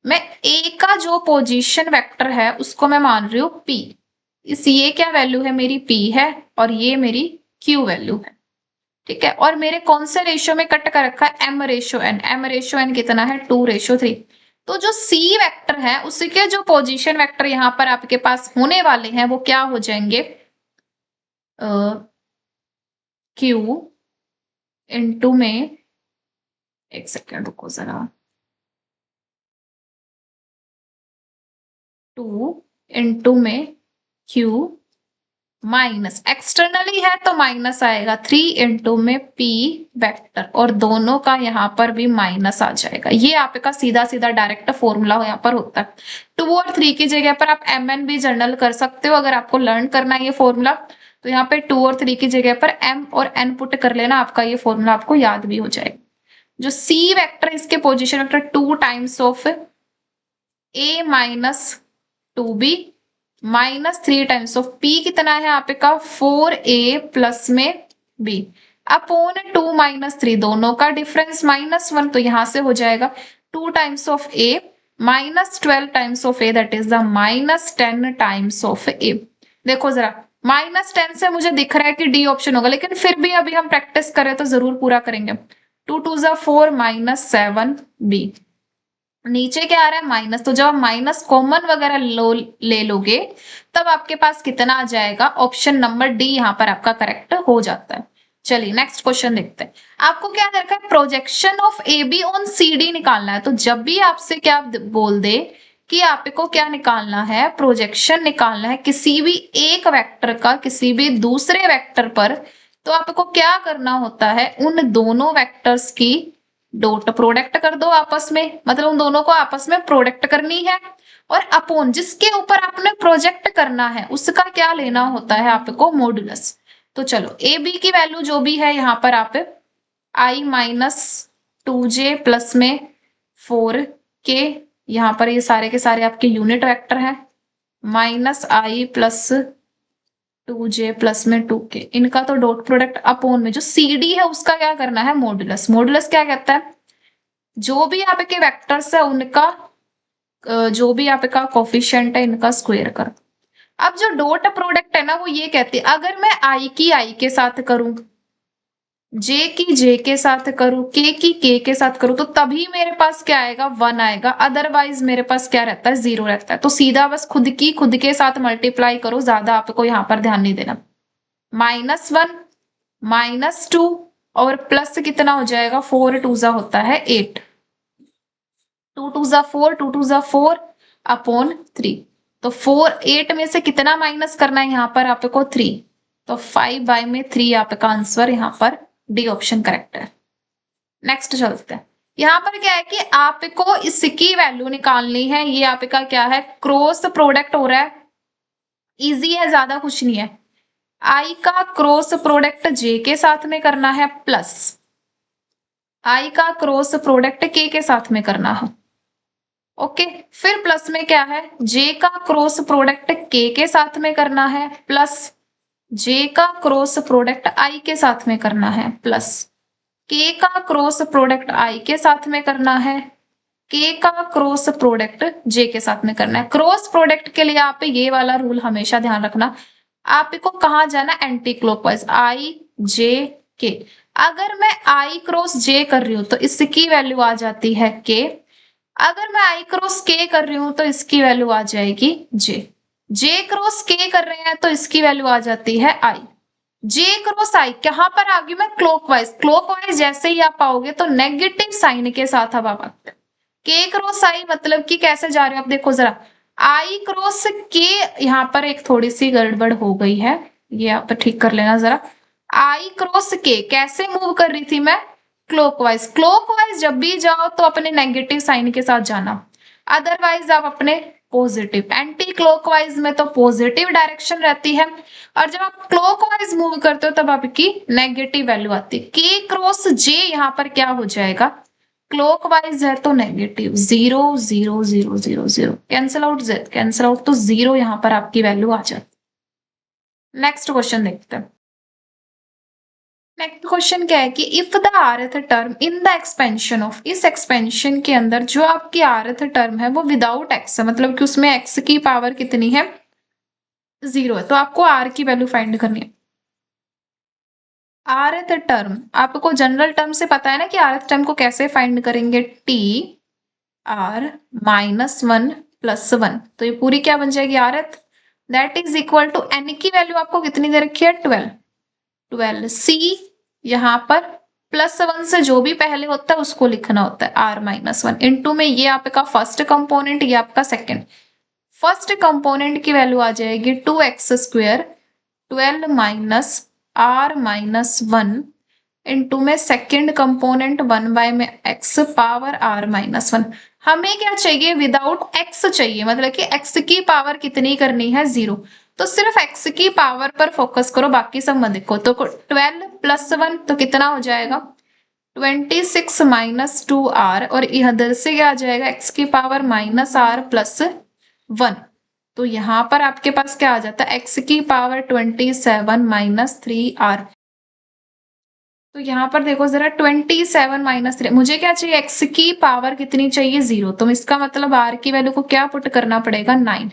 मैं ए का जो पोजीशन वेक्टर है उसको मैं मान रही हूँ पी, इस ये क्या वैल्यू है मेरी, पी है, और ये मेरी क्यू वैल्यू है। ठीक है, और मेरे कौन से रेशियो में कट कर रखा है, m ratio n, m ratio n कितना है, 2:3। तो जो सी वेक्टर है उसके जो पोजीशन वेक्टर यहाँ पर आपके पास होने वाले हैं वो क्या हो जाएंगे, क्यू इंटू में, एक सेकेंड रुको जरा, 2 इंटू में क्यू माइनस, एक्सटर्नली है तो माइनस आएगा, 3 इंटू में पी वेक्टर, और दोनों का यहाँ पर भी माइनस आ जाएगा। ये आपका सीधा सीधा डायरेक्ट फॉर्मूला यहाँ पर होता है। 2 और 3 की जगह पर आप एम एन भी जर्नल कर सकते हो, अगर आपको लर्न करना है ये फॉर्मूला तो यहाँ पे 2 और 3 की जगह पर एम और एन पुट कर लेना, आपका ये फॉर्मूला आपको याद भी हो जाएगा। जो सी वेक्टर इसके position vector 2 times of A minus 2b -3 times of P कितना है आपका 4a प्लस में b अपॉन 2 -3, दोनों का डिफरेंस -1, तो यहां से हो जाएगा 2 times of a -12 times of a that is the -10 times of a। देखो जरा -10 से मुझे दिख रहा है कि डी ऑप्शन होगा, लेकिन फिर भी अभी हम प्रैक्टिस करें तो जरूर पूरा करेंगे। 2 2 4 -7b, नीचे क्या आ रहा है माइनस, तो जब आप माइनस कॉमन वगैरह ले लोगे तब आपके पास कितना आ जाएगा, ऑप्शन नंबर डी यहाँ पर आपका करेक्ट हो जाता है। चलिए नेक्स्ट क्वेश्चन देखते हैं। आपको क्या दे रखा है, projection of a b on c d निकालना है। तो जब भी आपसे क्या बोल दे कि आपको क्या निकालना है, प्रोजेक्शन निकालना है किसी भी एक वेक्टर का किसी भी दूसरे वेक्टर पर, तो आपको क्या करना होता है, उन दोनों वेक्टर्स की डॉट प्रोडक्ट कर दो आपस में, मतलब उन दोनों को आपस में प्रोडक्ट करनी है, और अपॉन जिसके ऊपर आपने प्रोजेक्ट करना है उसका क्या लेना होता है आपको, मॉड्यूलस। तो चलो ए बी की वैल्यू जो भी है यहाँ पर आप i माइनस 2j प्लस में 4k, यहाँ पर ये सारे के सारे आपके यूनिट वेक्टर हैं, minus i plus 2j plus में 2k, इनका तो डॉट प्रोडक्ट अपोन में जो cd है उसका क्या करना है, मॉडुलस। मॉडुलस क्या कहता है, जो भी आपके वेक्टर्स है उनका जो भी आपका कोफिशिएंट है इनका स्क्वायर कर। अब जो डॉट प्रोडक्ट है ना वो ये कहते हैं अगर मैं i की i के साथ करूं, j की j के साथ करूं, k की k के साथ करूं, तो तभी मेरे पास क्या आएगा, 1 आएगा, अदरवाइज मेरे पास क्या रहता है, 0 रहता है। तो सीधा बस खुद के साथ मल्टीप्लाई करो, ज्यादा आपको यहाँ पर ध्यान नहीं देना। -1 -2 और प्लस कितना हो जाएगा, 4 2 जा होता है 8, 2 2 जा 4, 2 2 जा 4 अपॉन 3। तो 4 8 में से कितना माइनस करना है यहाँ पर आपको 3, तो 5/3 आपका आंसर यहाँ पर डी ऑप्शन करेक्ट है। नेक्स्ट चलते हैं। यहाँ पर क्या है कि आपको इसकी वैल्यू निकालनी है, ये आपका क्या है, क्रॉस प्रोडक्ट हो रहा है, इजी है, ज्यादा कुछ नहीं है। आई का क्रॉस प्रोडक्ट जे के साथ में करना है, प्लस आई का क्रॉस प्रोडक्ट के साथ में करना है। ओके, फिर प्लस में क्या है, जे का क्रॉस प्रोडक्ट के साथ में करना है, प्लस जे का क्रॉस प्रोडक्ट आई के साथ में करना है, प्लस के का क्रॉस प्रोडक्ट आई के साथ में करना है, के का क्रॉस प्रोडक्ट जे के साथ में करना है। क्रॉस प्रोडक्ट के लिए आप ये वाला रूल हमेशा ध्यान रखना, आपको कहाँ जाना, एंटी क्लॉकवाइज, आई जे के। अगर मैं आई क्रॉस जे कर रही हूं तो इसकी वैल्यू आ जाती है के, अगर मैं आई क्रॉस के कर रही हूं तो इसकी वैल्यू आ जाएगी जे, जे क्रॉस के कर रहे हैं तो इसकी वैल्यू आ जाती है आई, जे क्रॉस आई कहां पर आ गई मैं, क्लॉकवाइज। क्लॉकवाइज जैसे ही आप आओगे तो नेगेटिव साइन के साथ अब आप आते, के क्रॉस आई मतलब कि कैसे जा रहे हो आप, देखो जरा, आई क्रॉस के, यहाँ पर एक थोड़ी सी गड़बड़ हो गई है, ये आप ठीक कर लेना जरा। आई क्रॉस के कैसे मूव कर रही थी मैं, क्लॉकवाइज। क्लॉकवाइज जब भी जाओ तो अपने नेगेटिव साइन के साथ जाना, अदरवाइज आप अपने पॉजिटिव। एंटी क्लॉकवाइज में तो पॉजिटिव डायरेक्शन रहती है, और जब आप क्लॉकवाइज मूव करते हो तब आपकी नेगेटिव वैल्यू आती है। के क्रॉस जे यहाँ पर क्या हो जाएगा, क्लॉकवाइज है तो negative, 0 0 0 0 0 cancel out, z cancel out, तो 0 यहाँ पर आपकी वैल्यू आ जाती। नेक्स्ट क्वेश्चन देखते हैं। नेक्स्ट क्वेश्चन क्या है कि if the rth term in the expansion of, इस एक्सपेंशन के अंदर जो आपकी rth टर्म है वो विदाउट x है, मतलब कि उसमें x की पावर कितनी है, 0 है, तो आपको r की वैल्यू फाइंड करनी है। rth टर्म आपको जनरल टर्म से पता है ना कि rth टर्म को कैसे फाइंड करेंगे, t r -1 + 1, तो ये पूरी क्या बन जाएगी, rth, that is equal to n की वैल्यू आपको कितनी दे रखी है, 12, 12 c, यहाँ पर +1 से जो भी पहले होता है उसको लिखना होता है r-1 इनटू में, ये आपका फर्स्ट कंपोनेंट, ये आपका सेकंड। फर्स्ट कंपोनेंट की वैल्यू आ जाएगी 2x², 12 - r-1 इनटू में सेकंड कंपोनेंट 1 में x पावर r-1। हमें क्या चाहिए, विदाउट x चाहिए, मतलब कि x की पावर कितनी करनी है, 0। तो सिर्फ x की पावर पर फोकस करो, बाकी सब मत देखो। तो 12 + 1 तो कितना हो जाएगा, 26 - 2r, और इधर से क्या आ जाएगा, x की पावर -r + 1। तो यहाँ पर आपके पास क्या आ जाता है, x की पावर 27 - 3r। तो यहाँ पर देखो जरा, 27 - 3, मुझे क्या चाहिए, x की पावर कितनी चाहिए, 0। तो इसका मतलब r की वैल्यू को क्या पुट करना पड़ेगा, 9।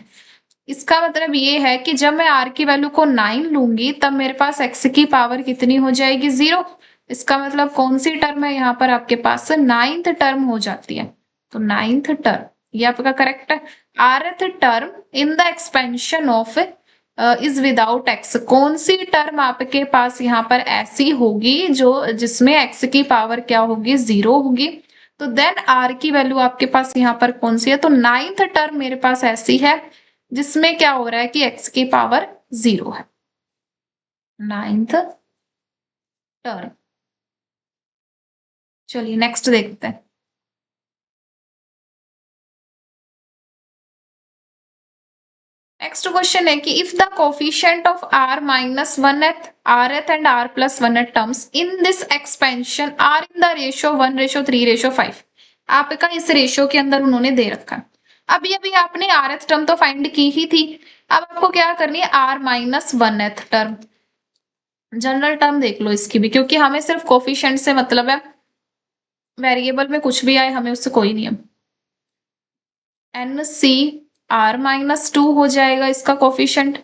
इसका मतलब ये है कि जब मैं r की वैल्यू को 9 लूंगी तब मेरे पास x की पावर कितनी हो जाएगी, 0। इसका मतलब कौन सी टर्म है यहाँ पर आपके पास, 9th टर्म हो जाती है। तो 9th टर्म ये आपका करेक्ट है। rth term in the expansion of is without x, कौन सी टर्म आपके पास यहाँ पर ऐसी होगी जो जिसमें x की पावर क्या होगी, 0 होगी। तो देन r की वैल्यू आपके पास यहाँ पर कौन सी है, तो 9th टर्म मेरे पास ऐसी है जिसमें क्या हो रहा है कि x की पावर 0 है, 9th टर्म। चलिए नेक्स्ट देखते हैं। नेक्स्ट क्वेश्चन है कि if the coefficient of r minus 1th, rth and r plus 1th terms in this expansion are in the ratio 1:3:5, आपका इस रेशियो के अंदर उन्होंने दे रखा है। अभी अभी आपने rth टर्म तो फाइंड की ही थी, अब आपको क्या करनी है, r minus 1th term, general term देख लो इसकी भी, क्योंकि हमें सिर्फ कोफिशिएंट से मतलब है, वेरिएबल में कुछ भी आए हमें उससे कोई नहीं है। NCr minus 2 हो जाएगा इसका कोफिशिएंट।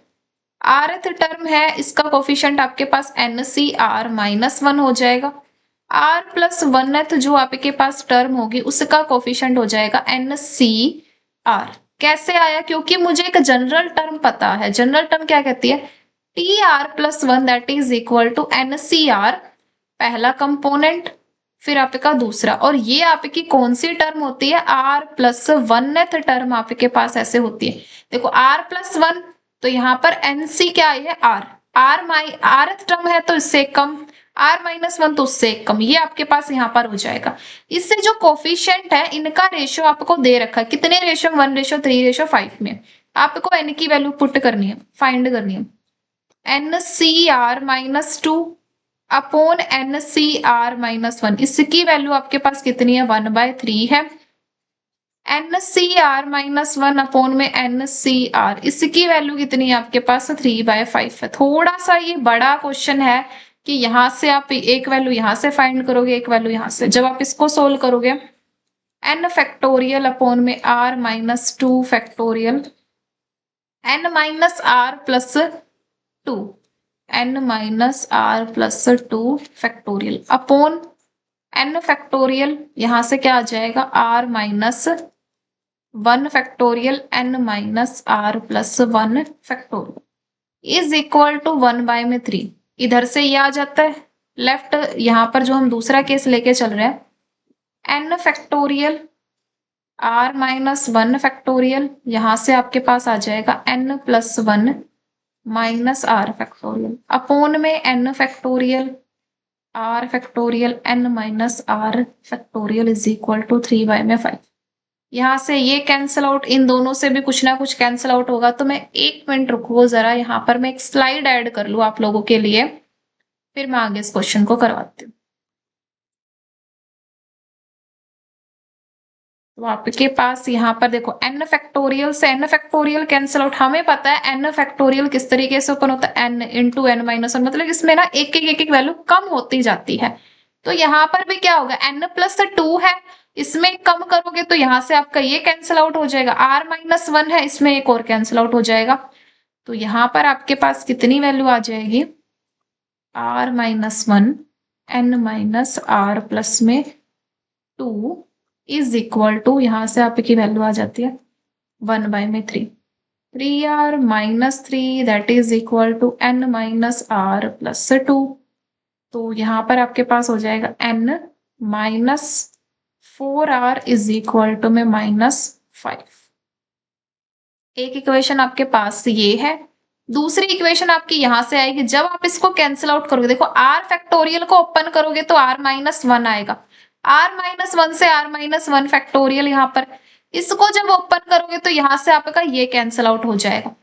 rth टर्म है, इसका कोफिशिएंट आपके पास NCr minus 1 हो जाएगा। r plus 1th जो आपके पास टर्म होगी उसका कोफिशिएंट हो जाएगा NCr। कैसे आया, क्योंकि मुझे एक जनरल टर्म पता है। जनरल टर्म क्या कहती है, Tr plus 1 that is equal to NCr, पहला कंपोनेंट, फिर आपका दूसरा, और ये आपकी कौन सी टर्म होती है, r प्लस 1th टर्म आपके पास ऐसे होती है। देखो r प्लस 1, तो यहाँ पर NC क्या है, rth टर्म है तो इससे कम, r माइनस 1 तो उससे कम, ये आपके पास यहाँ पर हो जाएगा। इससे जो कोफिशिएंट है इनका रेशियो आपको दे रखा है, कितने रेशियो, 1:3:5 में। आपको n की वैल्यू पुट करनी है, फाइंड करनी है। NCr minus 2 upon NCr minus 1, इसकी वैल्यू आपके पास कितनी है, 1/3 है। NCr माइनस 1 अपॉन में NCr, इसकी वैल्यू कितनी है आपके पास, 3/5 है। थोड़ा सा ये बड़ा क्वेश्चन है कि यहाँ से आप एक वैल्यू यहाँ से फाइंड करोगे, एक वैल्यू यहाँ से, जब आप इसको सोल्व करोगे n फैक्टोरियल अपॉन में r minus 2 factorial, n minus r plus 2, n minus r plus 2 factorial upon n factorial, यहां से क्या आ जाएगा, r minus 1 factorial n minus r plus 1 factorial is equal to 1/3। इधर से ये आ जाता है लेफ्ट, यहां पर जो हम दूसरा केस लेके चल रहे हैं, n factorial r minus 1 factorial, यहां से आपके पास आ जाएगा n plus 1 minus r factorial upon में n factorial r factorial n minus r factorial is equal to 3/5। यहाँ से ये कैंसिल आउट, इन दोनों से भी कुछ ना कुछ कैंसिल आउट होगा, तो मैं 1 मिनट रुको जरा, यहाँ पर मैं एक स्लाइड ऐड कर लूँ आप लोगों के लिए, फिर मैं आगे इस क्वेश्चन को करवाती हूँ। तो आपके पास यहाँ पर देखो n फैक्टोरियल से n फैक्टोरियल कैंसिल आउट, हमें पता है n फैक्टोरियल किस तरीके से ओपन होता है, n इंटू n माइनस 1, मतलब इसमें ना एक वैल्यू कम होती जाती है। तो यहाँ पर भी क्या होगा, n प्लस 2 है, इसमें कम करोगे तो यहाँ से आपका ये कैंसिल आउट हो जाएगा, r माइनस 1 है, इसमें एक और कैंसिल आउट हो जाएगा। तो यहाँ पर आपके पास कितनी वैल्यू आ जाएगी, r minus 1 n minus r plus में 2 इज इक्वल टू, यहाँ से आपकी वैल्यू आ जाती है 1/3, 3r minus 3 that is equal to n minus r plus 2। तो यहाँ पर आपके पास हो जाएगा n minus 4r is equal to में -5। एक इक्वेशन आपके पास ये है, दूसरी इक्वेशन आपकी यहां से आएगी, जब आप इसको कैंसिल आउट करोगे, देखो r फैक्टोरियल को ओपन करोगे तो r माइनस 1 आएगा, r माइनस 1 से r माइनस 1 फैक्टोरियल, यहाँ पर इसको जब ओपन करोगे तो यहाँ से आपका ये कैंसिल आउट हो जाएगा।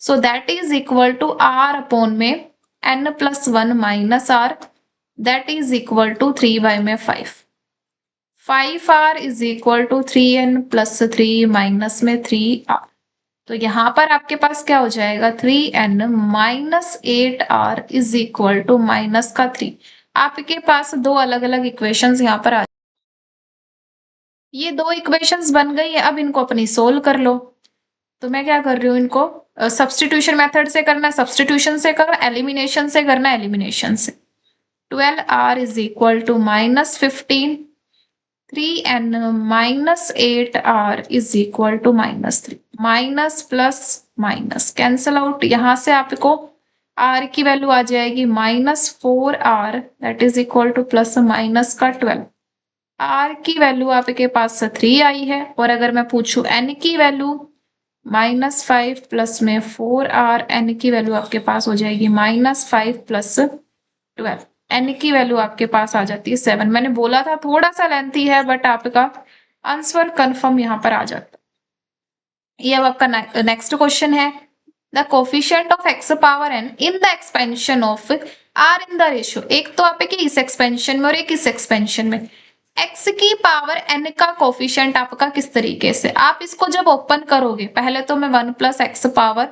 So that is equal to r upon में n plus 1 minus r that is equal to 3/5। 5r is equal to 3n plus 3 minus में 3r, तो यहाँ पर आपके पास क्या हो जाएगा, 3n minus 8r is equal to minus का 3। आपके पास दो अलग अलग इक्वेशंस यहाँ पर आ, ये दो इक्वेशंस बन गई है, अब इनको अपनी सोल्व कर लो। तो मैं क्या कर रही हूँ, इनको सब्सटीट्यूशन मेथड से करना है, सब्सटीट्यूशन से करना, एलिमिनेशन से करना, एलिमिनेशन से। 12r is equal to minus 15, 3n minus 8r is equal to -3, minus plus minus cancel out, यहां से आपको r की वैल्यू आ जाएगी -4r that is equal to plus minus का 12। r की वैल्यू आपके पास 3 आई है, और अगर मैं पूछूं n की वैल्यू -5 प्लस में 4r, n की वैल्यू आपके पास हो जाएगी -5 प्लस 12, n की वैल्यू आपके पास आ जाती है 7। मैंने बोला था थोड़ा सा लेंथी है, बट आपका आंसर कंफर्म यहाँ पर आ जाता है। ये अब आपका नेक्स्ट क्वेश्चन है, the coefficient of x power n in the expansion of r in the ratio. एक तो आप इस एक्सपेंशन में और एक इस एक्सपेंशन में। x की पावर n का कोफिशिएंट आपका किस तरीके से, आप इसको जब ओपन करोगे, पहले तो मैं 1 प्लस एक्स पावर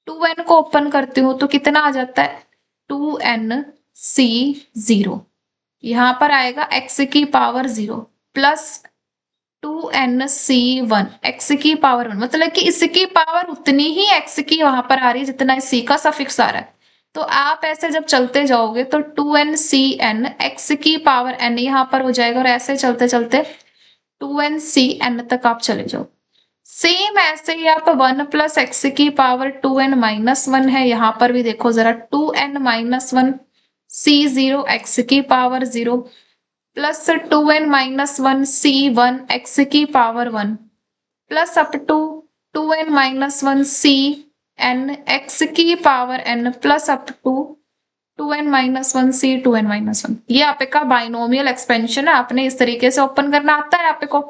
2n को ओपन करती हूँ तो कितना आ जाता है 2nc0। यहां पर आएगा x की पावर 0 प्लस 2nc1 x की पावर 1, मतलब कि इसकी पावर उतनी ही x की वहां पर आ रही है जितना c का सफिक्स आ रहा है। तो आप ऐसे जब चलते जाओगे तो 2ncn x की पावर n यहां पर हो जाएगा और ऐसे चलते चलते 2ncn तक आप चले जाओ। सेम ऐसे ही आप 1 प्लस एक्स की पावर 2n माइनस 1 है, यहां पर भी देखो जरा 2n माइनस 1 c0 x की power 0 plus 2n minus 1 c1 x की power 1 plus up to 2n minus 1 cn x की power n plus up to 2n minus 1 c 2n minus 1। ये आपका बाइनोमियल एक्सपेंशन है, आपने इस तरीके से ओपन करना आता है आपको।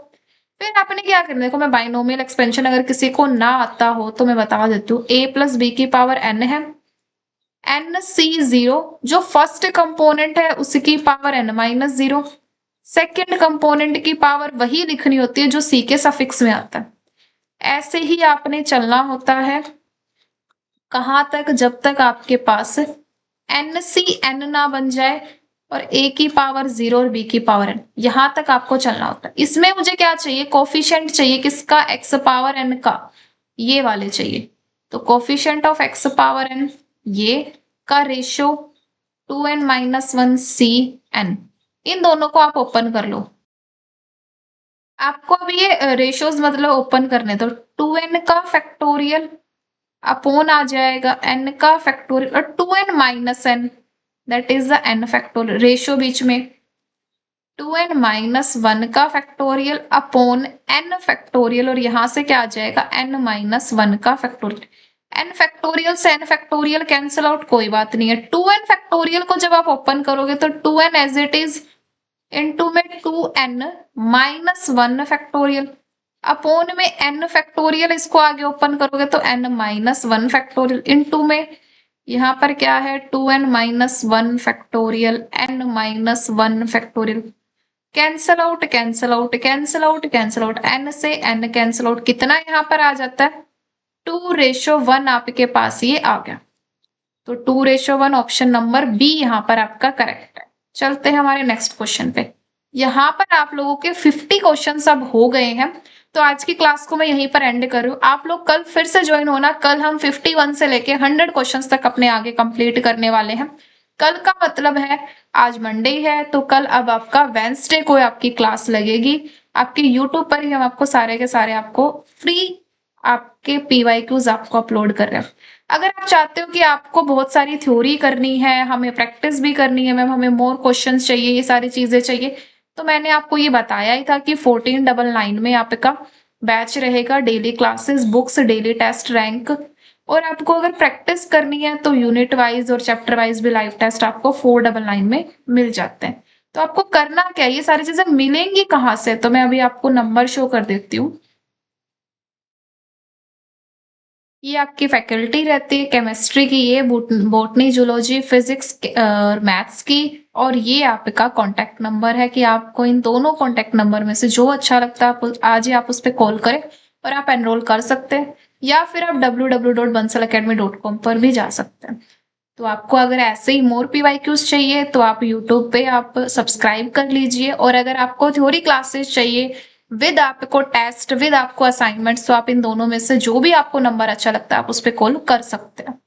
फिर आपने क्या करना है, देखो मैं बाइनोमियल एक्सपेंशन अगर किसी को ना आता हो तो मैं बता देती हूँ। a प्लस बी की पावर n है, nc0 जो फर्स्ट कंपोनेंट है उसकी power n minus 0, second component की पावर वही लिखनी होती है जो c के सफिक्स में आता है। ऐसे ही आपने चलना होता है कहां तक, जब तक आपके पास ncn ना बन जाए और a की पावर 0 और b की पावर n, यहां तक आपको चलना होता है। इसमें मुझे क्या चाहिए, कोफिशिएंट चाहिए किसका, x पावर n का, ये वाले चाहिए। तो coefficient of x power n ये का रेशियो 2n माइनस 1 cn, इन दोनों को आप ओपन कर लो। आपको अब ये रेशियोज मतलब ओपन करने, तो 2n का फैक्टोरियल अपोन आ जाएगा n का फैक्टोरियल और 2n minus n, that is the n factorial. Ratio बीच में 2n माइनस 1 का फैक्टोरियल अपॉन n फैक्टोरियल और यहां से क्या आ जाएगा n माइनस 1 का फैक्टोरियल। n फैक्टोरियल से n फैक्टोरियल कैंसिल आउट, कोई बात नहीं है। 2n फैक्टोरियल को जब आप ओपन करोगे तो 2n as it is into में 2n माइनस 1 फैक्टोरियल अपोन में n फैक्टोरियल, इसको आगे ओपन करोगे तो n माइनस 1 फैक्टोरियल इनटू में यहाँ पर क्या है 2n minus 1 factorial n minus 1 factorial. Cancel out cancel out cancel out cancel out, n से n कैंसल आउट, कितना यहाँ पर आ जाता है 2:1 आपके पास ये आ गया। तो 2:1 ऑप्शन नंबर बी यहाँ पर आपका करेक्ट है। चलते हैं हमारे नेक्स्ट क्वेश्चन पे। यहाँ पर आप लोगों के 50 क्वेश्चन अब हो गए हैं, तो आज की क्लास को मैं यहीं पर एंड कर रही हूँ। आप लोग कल फिर से ज्वाइन होना, कल हम 51 से लेके 100 क्वेश्चंस तक अपने आगे कंप्लीट करने वाले हैं। कल का मतलब है आज मंडे है, तो कल अब आपका वेंसडे को आपकी क्लास लगेगी। आपके यूट्यूब पर ही हम आपको सारे के सारे आपको फ्री आपके PYQs आपको अपलोड कर रहे हैं। अगर आप चाहते हो कि आपको बहुत सारी थ्योरी करनी है, हमें प्रैक्टिस भी करनी है, मैम हमें मोर क्वेश्चंस चाहिए, ये सारी चीजें चाहिए, तो मैंने आपको ये बताया ही था कि 1499 में आपका बैच रहेगा, daily classes, books, daily test, rank. और आपको अगर प्रैक्टिस करनी है तो यूनिट वाइज और चैप्टर वाइज भी लाइव टेस्ट आपको 499 में मिल जाते हैं। तो आपको करना क्या, ये सारी चीजें मिलेंगी कहाँ से, तो मैं अभी आपको नंबर शो कर देती हूँ। ये आपकी फैकल्टी रहती है केमिस्ट्री की, ये बॉटनी, जूलॉजी, फिजिक्स और मैथ्स की, और ये आपका कॉन्टैक्ट नंबर है कि आपको इन दोनों कॉन्टैक्ट नंबर में से जो अच्छा लगता है आप आज ही आप उस पर कॉल करें और आप एनरोल कर सकते हैं, या फिर आप www.bansalacademy.com पर भी जा सकते हैं। तो आपको अगर ऐसे ही मोर PYQs चाहिए तो आप यूट्यूब पे आप सब्सक्राइब कर लीजिए, और अगर आपको थ्योरी क्लासेस चाहिए विद आपको टेस्ट, विद आपको असाइनमेंट्स, तो आप इन दोनों में से जो भी आपको नंबर अच्छा लगता है आप उस पर कॉल कर सकते हैं।